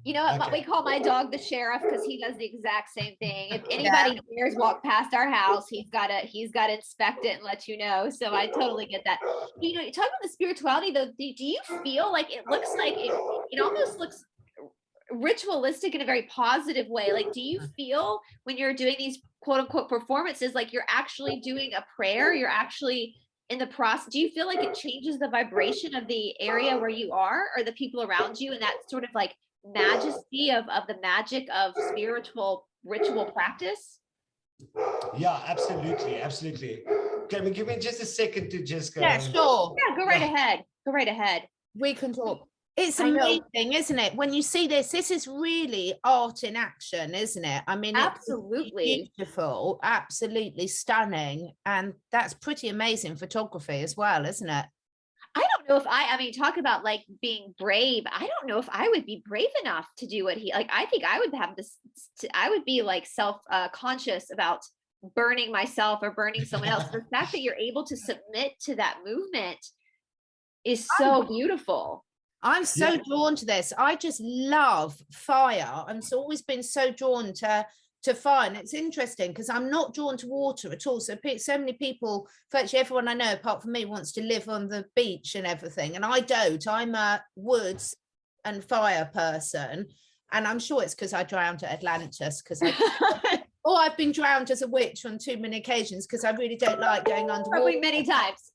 You know what? Okay. We call my dog the sheriff because he does the exact same thing. If anybody dares walk past our house, he's got to inspect it and let you know. So I totally get that. You know, talking about the spirituality though, do you feel like it looks like it almost looks ritualistic in a very positive way? Like, do you feel when you're doing these quote unquote performances, like you're actually doing a prayer? You're actually in the process. Do you feel like it changes the vibration of the area where you are or the people around you, and that sort of like majesty of the magic of spiritual ritual practice? Yeah, absolutely. Can we give me just a second to just go? Yeah, sure. Yeah, go right ahead. We can talk. It's amazing, isn't it? When you see this is really art in action, isn't it? I mean, absolutely it's beautiful, absolutely stunning, and that's pretty amazing photography as well, isn't it? I don't know if I mean, talk about like being brave. I don't know if I would be brave enough to do what he, like, I think I would have this, I would be like self-conscious about burning myself or burning someone else. The fact that you're able to submit to that movement, is so beautiful. I'm so drawn to this. I just love fire. Always been so drawn to fire. And it's interesting because I'm not drawn to water at all. So many people, virtually everyone I know apart from me, wants to live on the beach and everything. And I don't. I'm a woods and fire person. And I'm sure it's because I drowned at Atlantis, because I've been drowned as a witch on too many occasions because I really don't like going underwater. Probably many times.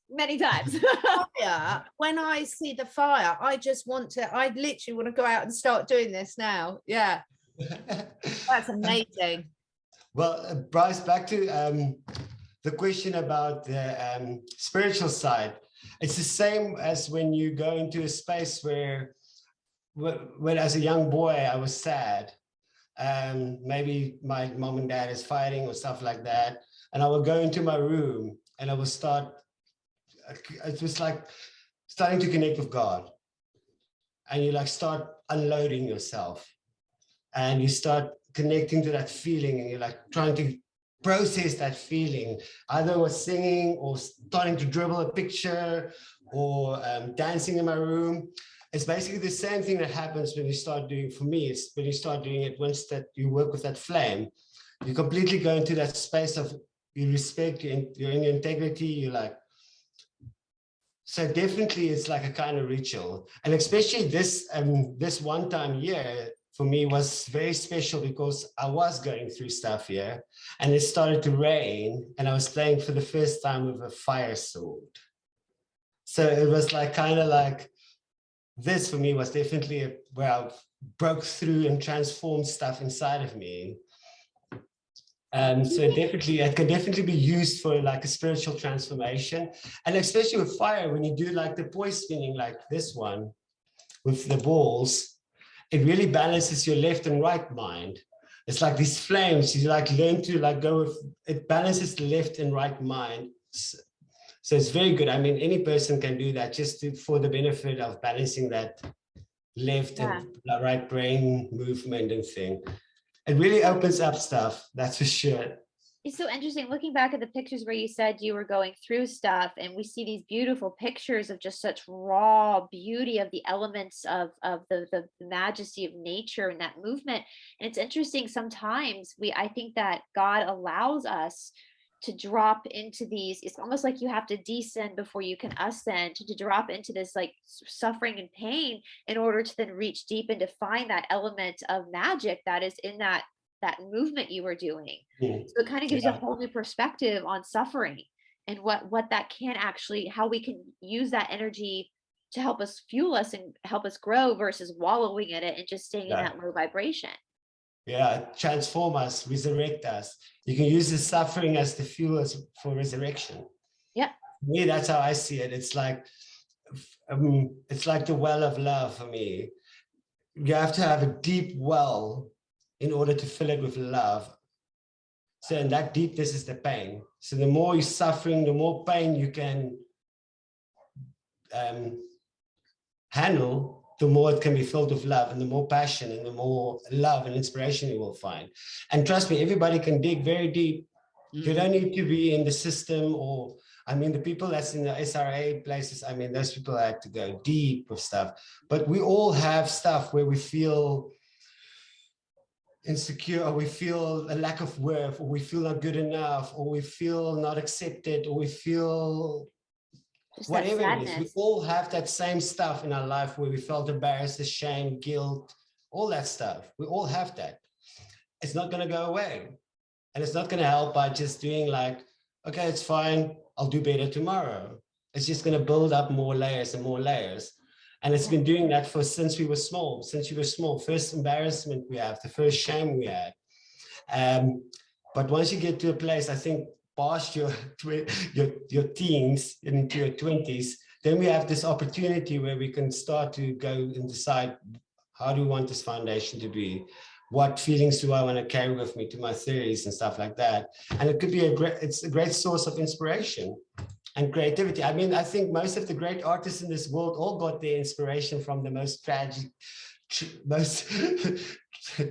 Fire, when I see the fire, I literally want to go out and start doing this now. Yeah. That's amazing. Well, Brice, back to the question about the spiritual side. It's the same as when you go into a space where when as a young boy, I was sad. Maybe my mom and dad is fighting or stuff like that. And I would go into my room and I would start, it was like starting to connect with God. And you like start unloading yourself and you start connecting to that feeling and you're like trying to process that feeling, either with singing or starting to dribble a picture or dancing in my room. It's basically the same thing that happens when you start doing, for me, it's when you start doing it, once that you work with that flame, you completely go into that space of, you respect, you're in your integrity, you're like, so definitely it's like a kind of ritual. And especially this one time year for me was very special because I was going through stuff here and it started to rain and I was playing for the first time with a fire sword. So it was like kind of like, this for me was definitely where I broke through and transformed stuff inside of me. So it can definitely be used for like a spiritual transformation. And especially with fire, when you do like the poi spinning, like this one with the balls, it really balances your left and right mind. It's like these flames, you like learn to like go with, it balances the left and right mind. So it's very good. I mean, any person can do that just for the benefit of balancing that left and right brain movement and thing. It really opens up stuff, that's for sure. It's so interesting looking back at the pictures where you said you were going through stuff, and we see these beautiful pictures of just such raw beauty of the elements of the majesty of nature and that movement. And it's interesting, sometimes I think that God allows us to drop into these, it's almost like you have to descend before you can ascend, to drop into this like suffering and pain in order to then reach deep and to find that element of magic that is in that movement you were doing. So it kind of gives you a whole new perspective on suffering and what that can actually, how we can use that energy to help us fuel us and help us grow versus wallowing in it and just staying in that low vibration. Yeah, transform us, resurrect us. You can use the suffering as the fuel for resurrection. Yeah. For me, that's how I see it. It's like the well of love for me. You have to have a deep well in order to fill it with love. So in that deepness is the pain. So the more you're suffering, the more pain you can handle, the more it can be filled with love, and the more passion and the more love and inspiration you will find. And trust me, everybody can dig very deep. You don't need to be in the system, or, I mean, the people that's in the SRA places, I mean, those people had to go deep with stuff. But we all have stuff where we feel insecure, or we feel a lack of worth, or we feel not good enough, or we feel not accepted, or we feel just whatever it is. We all have that same stuff in our life where we felt embarrassed, ashamed, guilt, all that stuff. We all have that. It's not going to go away. And it's not going to help by just doing like, okay, it's fine, I'll do better tomorrow. It's just going to build up more layers and more layers. And it's been doing that since we were small. First embarrassment we have, the first shame we had. But once you get to a place, I think, past your teens into your 20s, then we have this opportunity where we can start to go and decide, how do we want this foundation to be? What feelings do I want to carry with me to my 30s and stuff like that? And it could be it's a great source of inspiration and creativity. I mean, I think most of the great artists in this world all got their inspiration from the most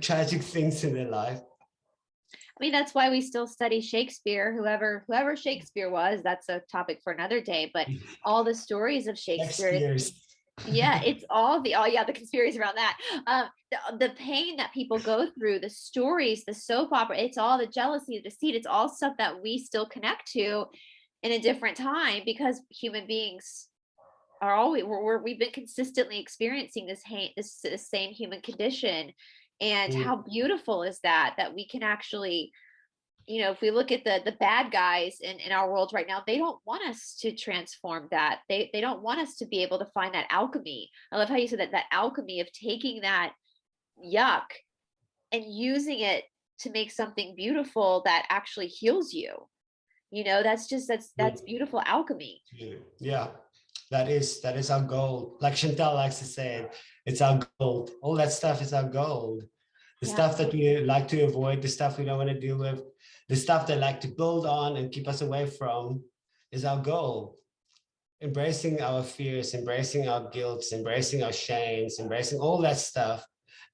tragic things in their life. I mean, that's why we still study Shakespeare, whoever Shakespeare was. That's a topic for another day. But all the stories of Shakespeare, yeah, it's the conspiracies around that. The pain that people go through, the stories, the soap opera, it's all the jealousy, the deceit. It's all stuff that we still connect to in a different time, because human beings are always we've been consistently experiencing this same human condition. And how beautiful is that we can actually, you know, if we look at the bad guys in our world right now, they don't want us to transform that. They don't want us to be able to find that alchemy. I love how you said that alchemy of taking that yuck and using it to make something beautiful that actually heals you. You know, that's beautiful alchemy. Yeah. That is our goal. Like Chantal likes to say, it's our gold. All that stuff is our gold. The stuff that we like to avoid, the stuff we don't want to deal with, the stuff they like to build on and keep us away from is our goal. Embracing our fears, embracing our guilts, embracing our shames, embracing all that stuff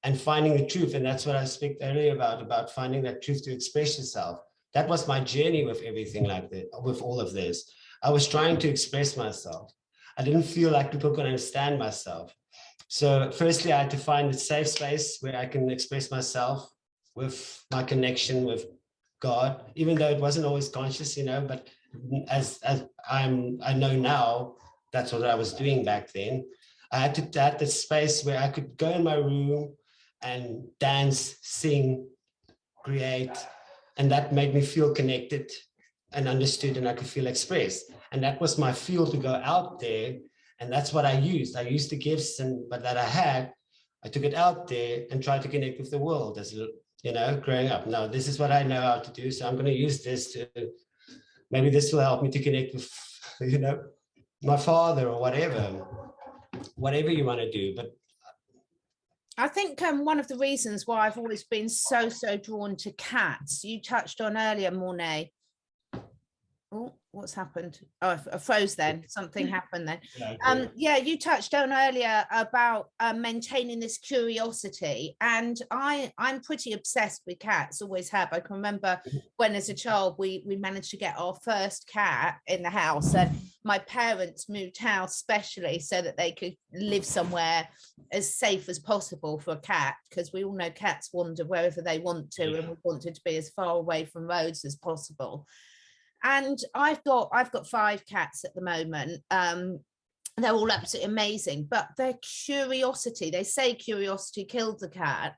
and finding the truth. And that's what I spoke earlier about finding that truth to express yourself. That was my journey with everything like that, with all of this. I was trying to express myself. I didn't feel like people could understand myself. So firstly, I had to find a safe space where I can express myself with my connection with God, even though it wasn't always conscious, you know, but as I know now, that's what I was doing back then. I had to have the space where I could go in my room and dance, sing, create, and that made me feel connected and understood, and I could feel expressed. And that was my fuel to go out there. And that's what I used. I used the gifts that I had. I took it out there and tried to connect with the world as, you know, growing up. Now, this is what I know how to do. So I'm going to use this to, maybe this will help me to connect with, you know, my father or whatever you want to do. But I think one of the reasons why I've always been so drawn to cats, you touched on earlier, Morne. Oh, what's happened? Oh, I froze then. Something happened then. Yeah, you touched on earlier about maintaining this curiosity. And I'm pretty obsessed with cats, always have. I can remember when as a child, we managed to get our first cat in the house. And my parents moved house specially so that they could live somewhere as safe as possible for a cat, because we all know cats wander wherever they want to, and we wanted to be as far away from roads as possible. And I've got 5 cats at the moment. They're all absolutely amazing, but their curiosity, they say curiosity killed the cat,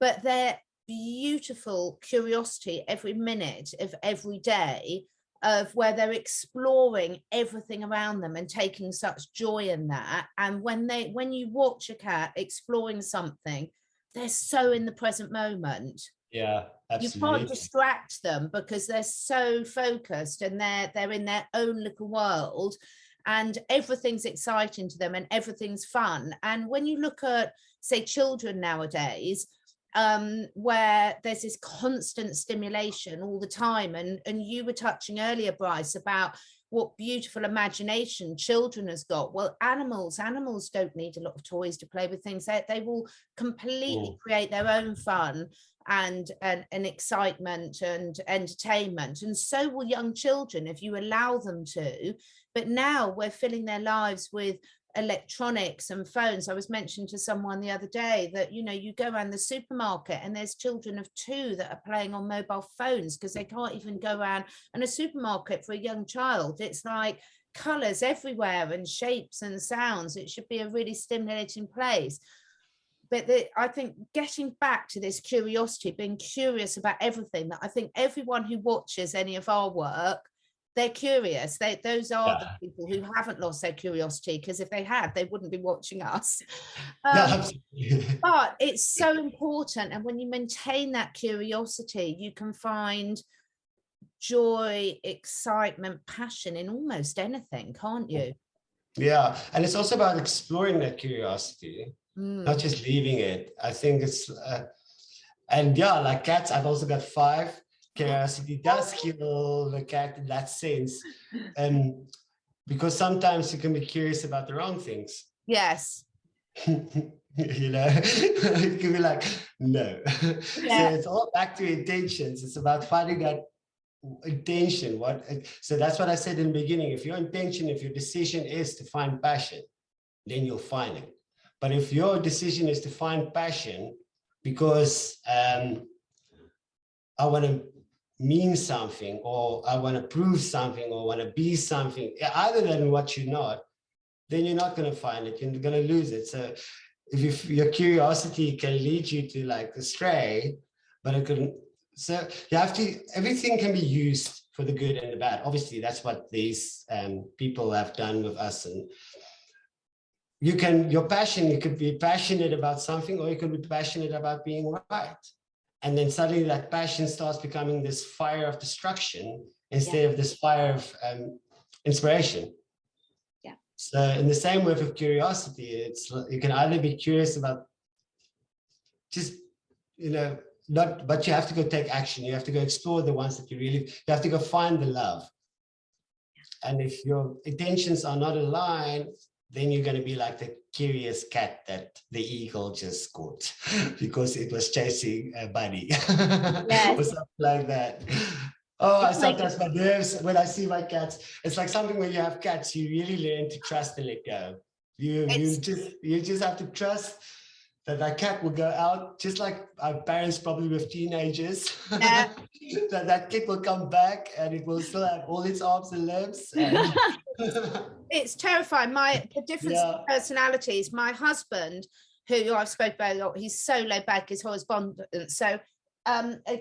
but their beautiful curiosity every minute of every day, of where they're exploring everything around them and taking such joy in that. And when you watch a cat exploring something, they're so in the present moment. Yeah, absolutely. You can't distract them because they're so focused, and they're in their own little world, and everything's exciting to them and everything's fun. And when you look at, say, children nowadays, where there's this constant stimulation all the time, and you were touching earlier, Brice, about what beautiful imagination children has got. Well, animals don't need a lot of toys to play with things. They will completely create their own fun and excitement and entertainment, and so will young children if you allow them to. But now we're filling their lives with electronics and phones. I was mentioning to someone the other day that, you know, you go around the supermarket and there's children of 2 that are playing on mobile phones because they can't even go around. And a supermarket for a young child, it's like colors everywhere and shapes and sounds. It should be a really stimulating place. But I think getting back to this curiosity, being curious about everything, that I think everyone who watches any of our work, they're curious. Those are the people who haven't lost their curiosity, because if they had, they wouldn't be watching us. But it's so important. And when you maintain that curiosity, you can find joy, excitement, passion in almost anything, can't you? Yeah. And it's also about exploring that curiosity, not just leaving it. I think it's, and yeah, like cats, I've also got 5. Curiosity does kill the cat in that sense, because sometimes you can be curious about the wrong things. Yes. You know, you can be like, no. So it's all back to intentions. It's about finding that intention. So that's what I said in the beginning. If your intention, if your decision is to find passion, then you'll find it. But if your decision is to find passion because I want to mean something, or I want to prove something, or want to be something other than what you're not, then you're not going to find it. You're going to lose it. So if your curiosity can lead you to like astray, but it can, so you have to, everything can be used for the good and the bad. Obviously, that's what these people have done with us. And you can, your passion, you could be passionate about something, or you could be passionate about being right. And then suddenly that passion starts becoming this fire of destruction instead of this fire of inspiration. Yeah. So in the same way with curiosity, it's, you can either be curious about just, you know, not, but you have to go take action. You have to go explore the ones that you have to go find the love. And if your intentions are not aligned, then you're going to be like the curious cat that the eagle just caught because it was chasing a bunny or something like that. Oh, I sometimes my nerves when I see my cats. It's like something when you have cats, you really learn to trust and let go. You just have to trust that cat will go out, just like our parents probably with teenagers. Yeah. that kid will come back and it will still have all its arms and legs. And it's terrifying. The difference in personalities. My husband, who I've spoken about a lot, he's so laid back, his correspondent. So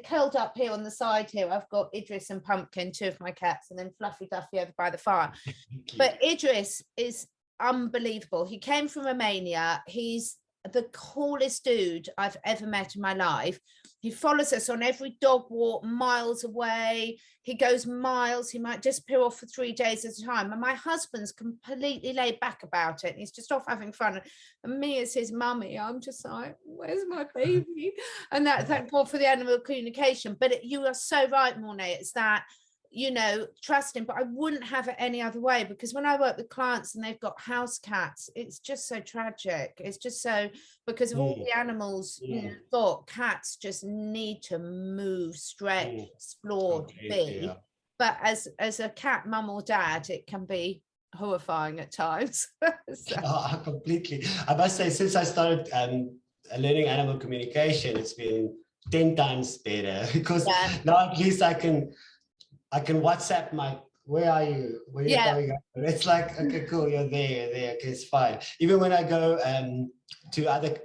curled up here on the side here, I've got Idris and Pumpkin, two of my cats, and then Fluffy Duffy over by the fire. But Idris is unbelievable. He came from Romania. He's the coolest dude I've ever met in my life. He follows us on every dog walk miles away. He goes miles. He might disappear off for 3 days at a time. And my husband's completely laid back about it. He's just off having fun. And me as his mummy, I'm just like, where's my baby? And thank God for the animal communication. But you are so right, Morne. It's that, you know, trusting, but I wouldn't have it any other way, because when I work with clients and they've got house cats, it's just so tragic. It's just so, because of all the animals you've got, cats just need to move, stretch, explore, be. But as a cat mum or dad, it can be horrifying at times. So. Completely. I must say, since I started learning animal communication, it's been 10 times better, because now at least I can WhatsApp my, where are you? Where are you going? It's like, okay, cool, you're there, okay, it's fine. Even when I go to other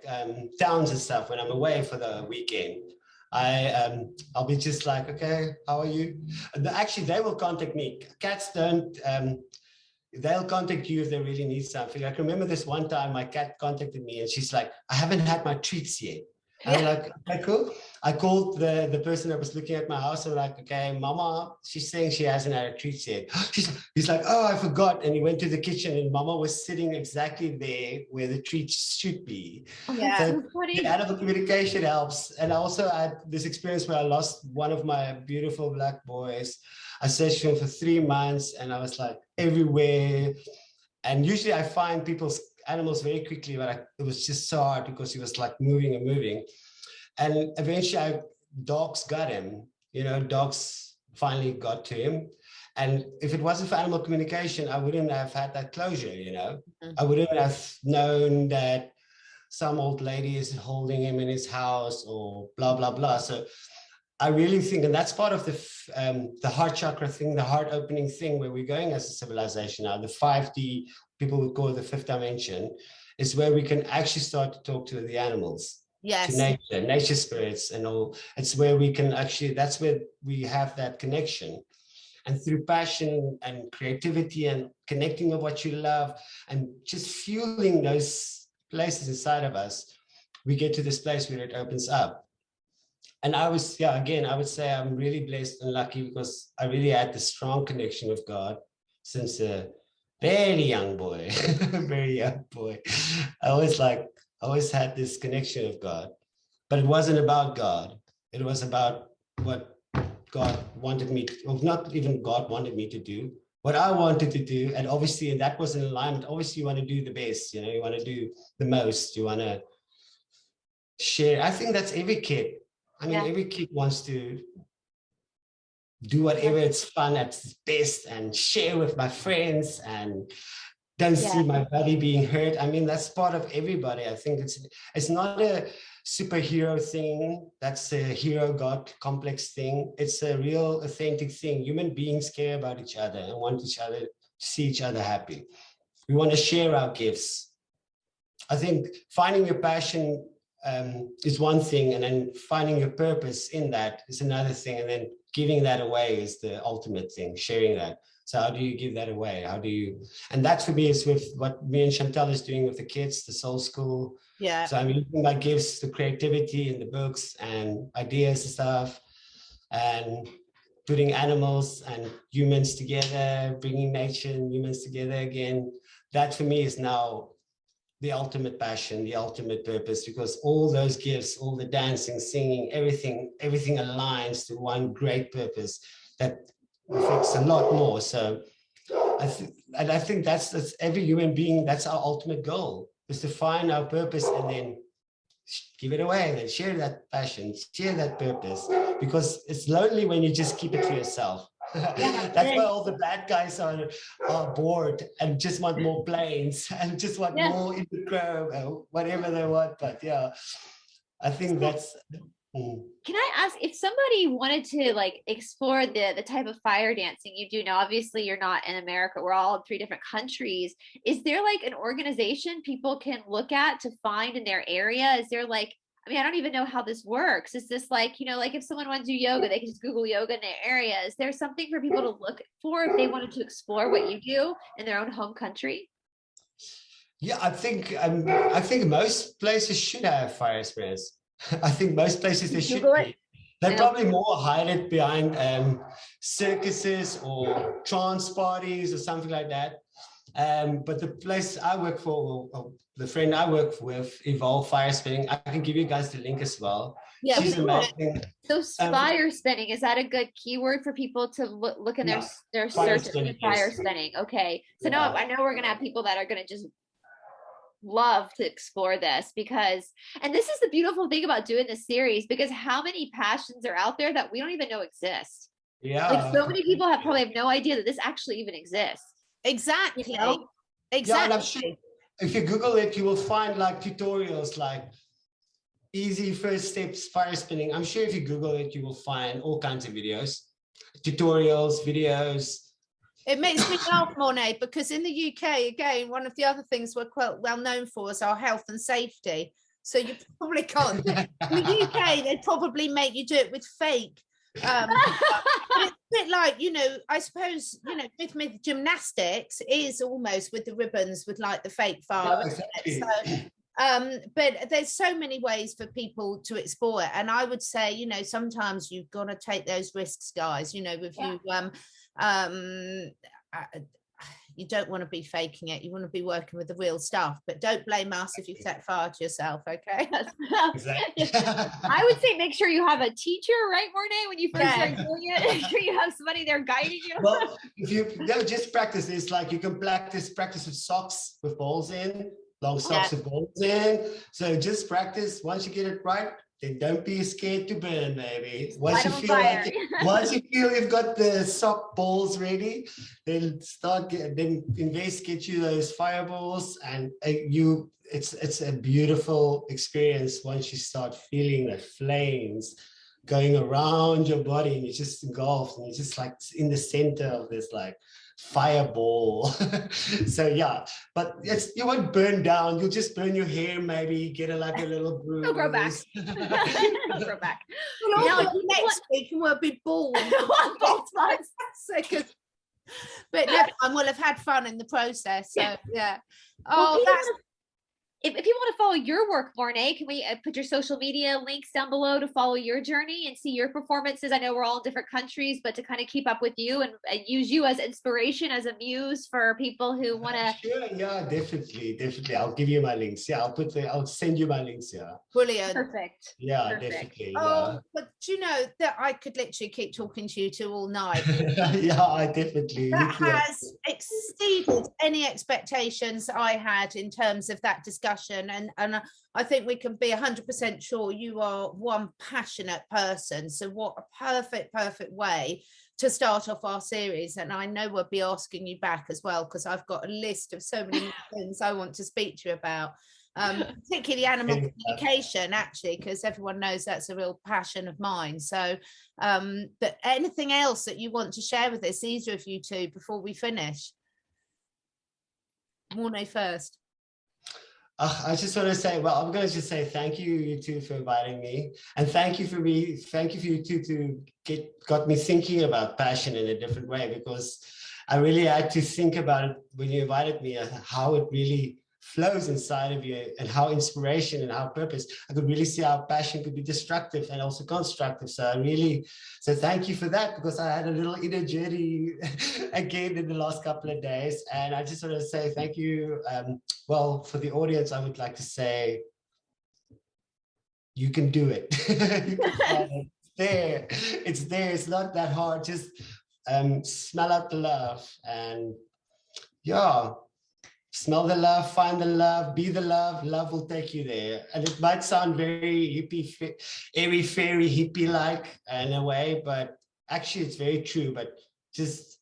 towns and stuff, when I'm away for the weekend, I'll be just like, okay, how are you? Actually, they will contact me. Cats don't, they'll contact you if they really need something. I can remember this one time my cat contacted me and she's like, I haven't had my treats yet. I'm like, okay, cool. I called the person that was looking at my house. I'm like, okay, Mama, she's saying she hasn't had a treat yet. He's like, oh, I forgot. And he went to the kitchen and Mama was sitting exactly there where the treats should be. Yeah. So the animal communication helps. And I also had this experience where I lost one of my beautiful black boys. I searched for him for 3 months and I was like everywhere. And usually I find people's animals very quickly, but it was just so hard because he was like moving and moving. And eventually dogs got him, you know, dogs finally got to him. And if it wasn't for animal communication, I wouldn't have had that closure, you know. I wouldn't have known that some old lady is holding him in his house or blah, blah, blah. So I really think, and that's part of the heart chakra thing, the heart opening thing, where we're going as a civilization now, the 5D, people would call it the 5th dimension, is where we can actually start to talk to the animals, to nature spirits and all. It's where we can actually, that's where we have that connection. And through passion and creativity and connecting with what you love and just fueling those places inside of us, we get to this place where it opens up. And I was, again, I would say I'm really blessed and lucky because I really had this strong connection with God since a very young boy, very young boy. I always had this connection with God, but it wasn't about God. It was about what God wanted me to, or not even God wanted me to do, what I wanted to do. And obviously, and that was in alignment. Obviously, you want to do the best, you know, you want to do the most, you want to share. I think that's every kid. I mean, every kid wants to do whatever it's fun at its best and share with my friends and don't see my body being hurt. I mean, that's part of everybody. I think it's not a superhero thing. That's a hero god complex thing. It's a real authentic thing. Human beings care about each other and want each other to see each other happy. We want to share our gifts. I think finding your passion is one thing, and then finding your purpose in that is another thing, and then giving that away is the ultimate thing, sharing that. So how do you give that away? How do you, and that for me is with what me and Chantal is doing with the kids, the soul school. Yeah. So I'm using my gifts, the creativity in the books and ideas and stuff, and putting animals and humans together, bringing nature and humans together again. That for me is now the ultimate passion, the ultimate purpose, because all those gifts, all the dancing, singing, everything aligns to one great purpose that affects a lot more. So I think that's every human being, that's our ultimate goal, is to find our purpose and then give it away, then share that passion, share that purpose, because it's lonely when you just keep it to yourself. That's why all the bad guys are bored and just want more planes and just want more in the crowd, whatever they want. But yeah, I think that's. Can I ask, if somebody wanted to like explore the type of fire dancing you do now? Obviously you're not in America, we're all in 3 different countries. Is there like an organization people can look at to find in their area? Is there like, I mean, I don't even know how this works. Is this like, you know, like if someone wants to do yoga, they can just Google yoga in their area. Is there something for people to look for if they wanted to explore what you do in their own home country? Yeah, I think most places should have fire spreaders. I think most places they should be. They probably more hide it behind circuses or trance parties or something like that. But the place I work for, or the friend I work with, Evolve Fire Spinning, I can give you guys the link as well. Yeah, she's amazing. So fire spinning, is that a good keyword for people to look in their search for fire spinning? Okay, so now I know we're gonna have people that are gonna just love to explore this, because, and this is the beautiful thing about doing this series, because how many passions are out there that we don't even know exist. Like so many people probably have no idea that this actually even exists. Exactly. You know? Exactly. Yeah, and I'm sure if you Google it, you will find like tutorials like easy first steps fire spinning. I'm sure if you Google it, you will find all kinds of videos, tutorials, videos. It makes me laugh, Morne, because in the UK, again, one of the other things we're quite well known for is our health and safety. So you probably can't. In the UK, they'd probably make you do it with fake. It's a bit like, you know, I suppose, you know, with gymnastics is almost with the ribbons with like the fake fire. Exactly. So, but there's so many ways for people to explore it. And I would say, you know, sometimes you've got to take those risks, guys, you know, with you, you don't want to be faking it. You want to be working with the real stuff, but don't blame us if you set fire to yourself. Okay. Exactly. I would say make sure you have a teacher, right, Morne, when you first start doing it. Make sure you have somebody there guiding you. Well, if you just practice, it's like you can practice with socks with balls in, long socks with balls in. So just practice. Once you get it right, then don't be scared to burn, baby. Once you feel you've got the sock balls ready, then get you those fireballs, and it's a beautiful experience once you start feeling the flames going around your body, and you're just engulfed, and you're just like in the center of this like fireball. So yeah, but you won't burn down, you'll just burn your hair, maybe get a little bruise. It'll grow back. It'll grow back. Next week and we'll be bald. But never mind, we'll have had fun in the process. So yeah. If people want to follow your work, Morne, can we put your social media links down below to follow your journey and see your performances? I know we're all in different countries, but to kind of keep up with you and use you as inspiration, as a muse for people who want to. Sure, yeah, definitely. I'll give you my links. Yeah, I'll send you my links. Yeah. Brilliant. Perfect. Yeah, Perfect. definitely. Oh, Yeah. but do you know that I could literally keep talking to you two all night. Yeah, I definitely. That has exceeded any expectations I had in terms of that discussion. And I think we can be 100% sure you are one passionate person. So what a perfect way to start off our series. And I know we'll be asking you back as well, because I've got a list of so many things I want to speak to you about. Particularly animal communication, actually, because everyone knows that's a real passion of mine. So but anything else that you want to share with us, either of you two, before we finish? Morne first. I just want to say, well, I'm going to just say thank you two for inviting me, and thank you for you two to got me thinking about passion in a different way, because I really had to think about it when you invited me, how it really flows inside of you, and how inspiration and how purpose, I could really see how passion could be destructive and also constructive. So thank you for that, because I had a little inner journey again in the last couple of days. And I just want to say thank you. Well, for the audience, I would like to say, you can do it. You can find it. It's there. It's not that hard. Just smell out the love, and yeah, smell the love, find the love, be the love. Love will take you there. And it might sound very hippie, airy fairy hippie-like in a way, but actually it's very true. But just,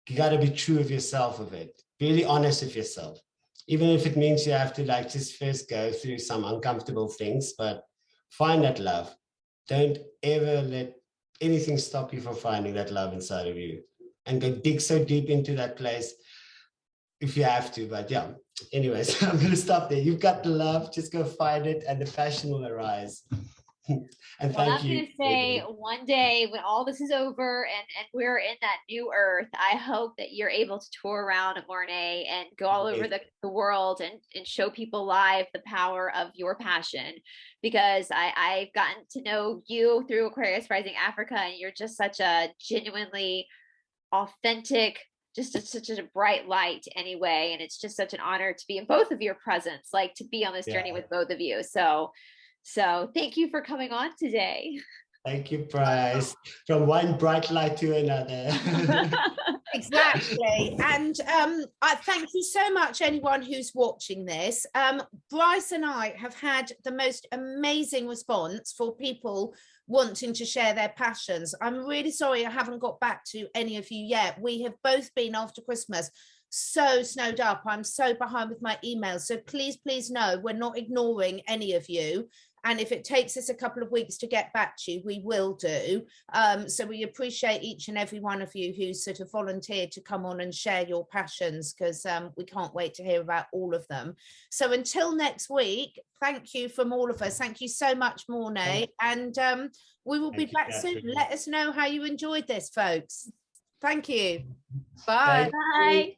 you got to be true of yourself with it. Really honest with yourself. Even if it means you have to like just first go through some uncomfortable things, but find that love. Don't ever let anything stop you from finding that love inside of you, and go dig so deep into that place if you have to. But yeah, anyways, I'm going to stop there. You've got the love, just go find it, and the passion will arise. And well, thank I'm you. going to say, one day when all this is over and we're in that new earth, I hope that you're able to tour around at Morne and go all over the world and show people live the power of your passion, because I've gotten to know you through Aquarius Rising Africa, and you're just such a genuinely authentic, such a bright light anyway. And it's just such an honor to be in both of your presence, like to be on this journey with both of you. So thank you for coming on today. Thank you, Brice. From one bright light to another. Exactly. And I thank you so much, anyone who's watching this. Brice and I have had the most amazing response for people wanting to share their passions. I'm really sorry I haven't got back to any of you yet. We have both been, after Christmas, so snowed up. I'm so behind with my emails. So please know we're not ignoring any of you. And if it takes us a couple of weeks to get back to you, we will do. So we appreciate each and every one of you who sort of volunteered to come on and share your passions, because we can't wait to hear about all of them. So until next week, thank you from all of us. Thank you so much, Morne. And we will be back soon. Let us know how you enjoyed this, folks. Thank you. Bye. Bye.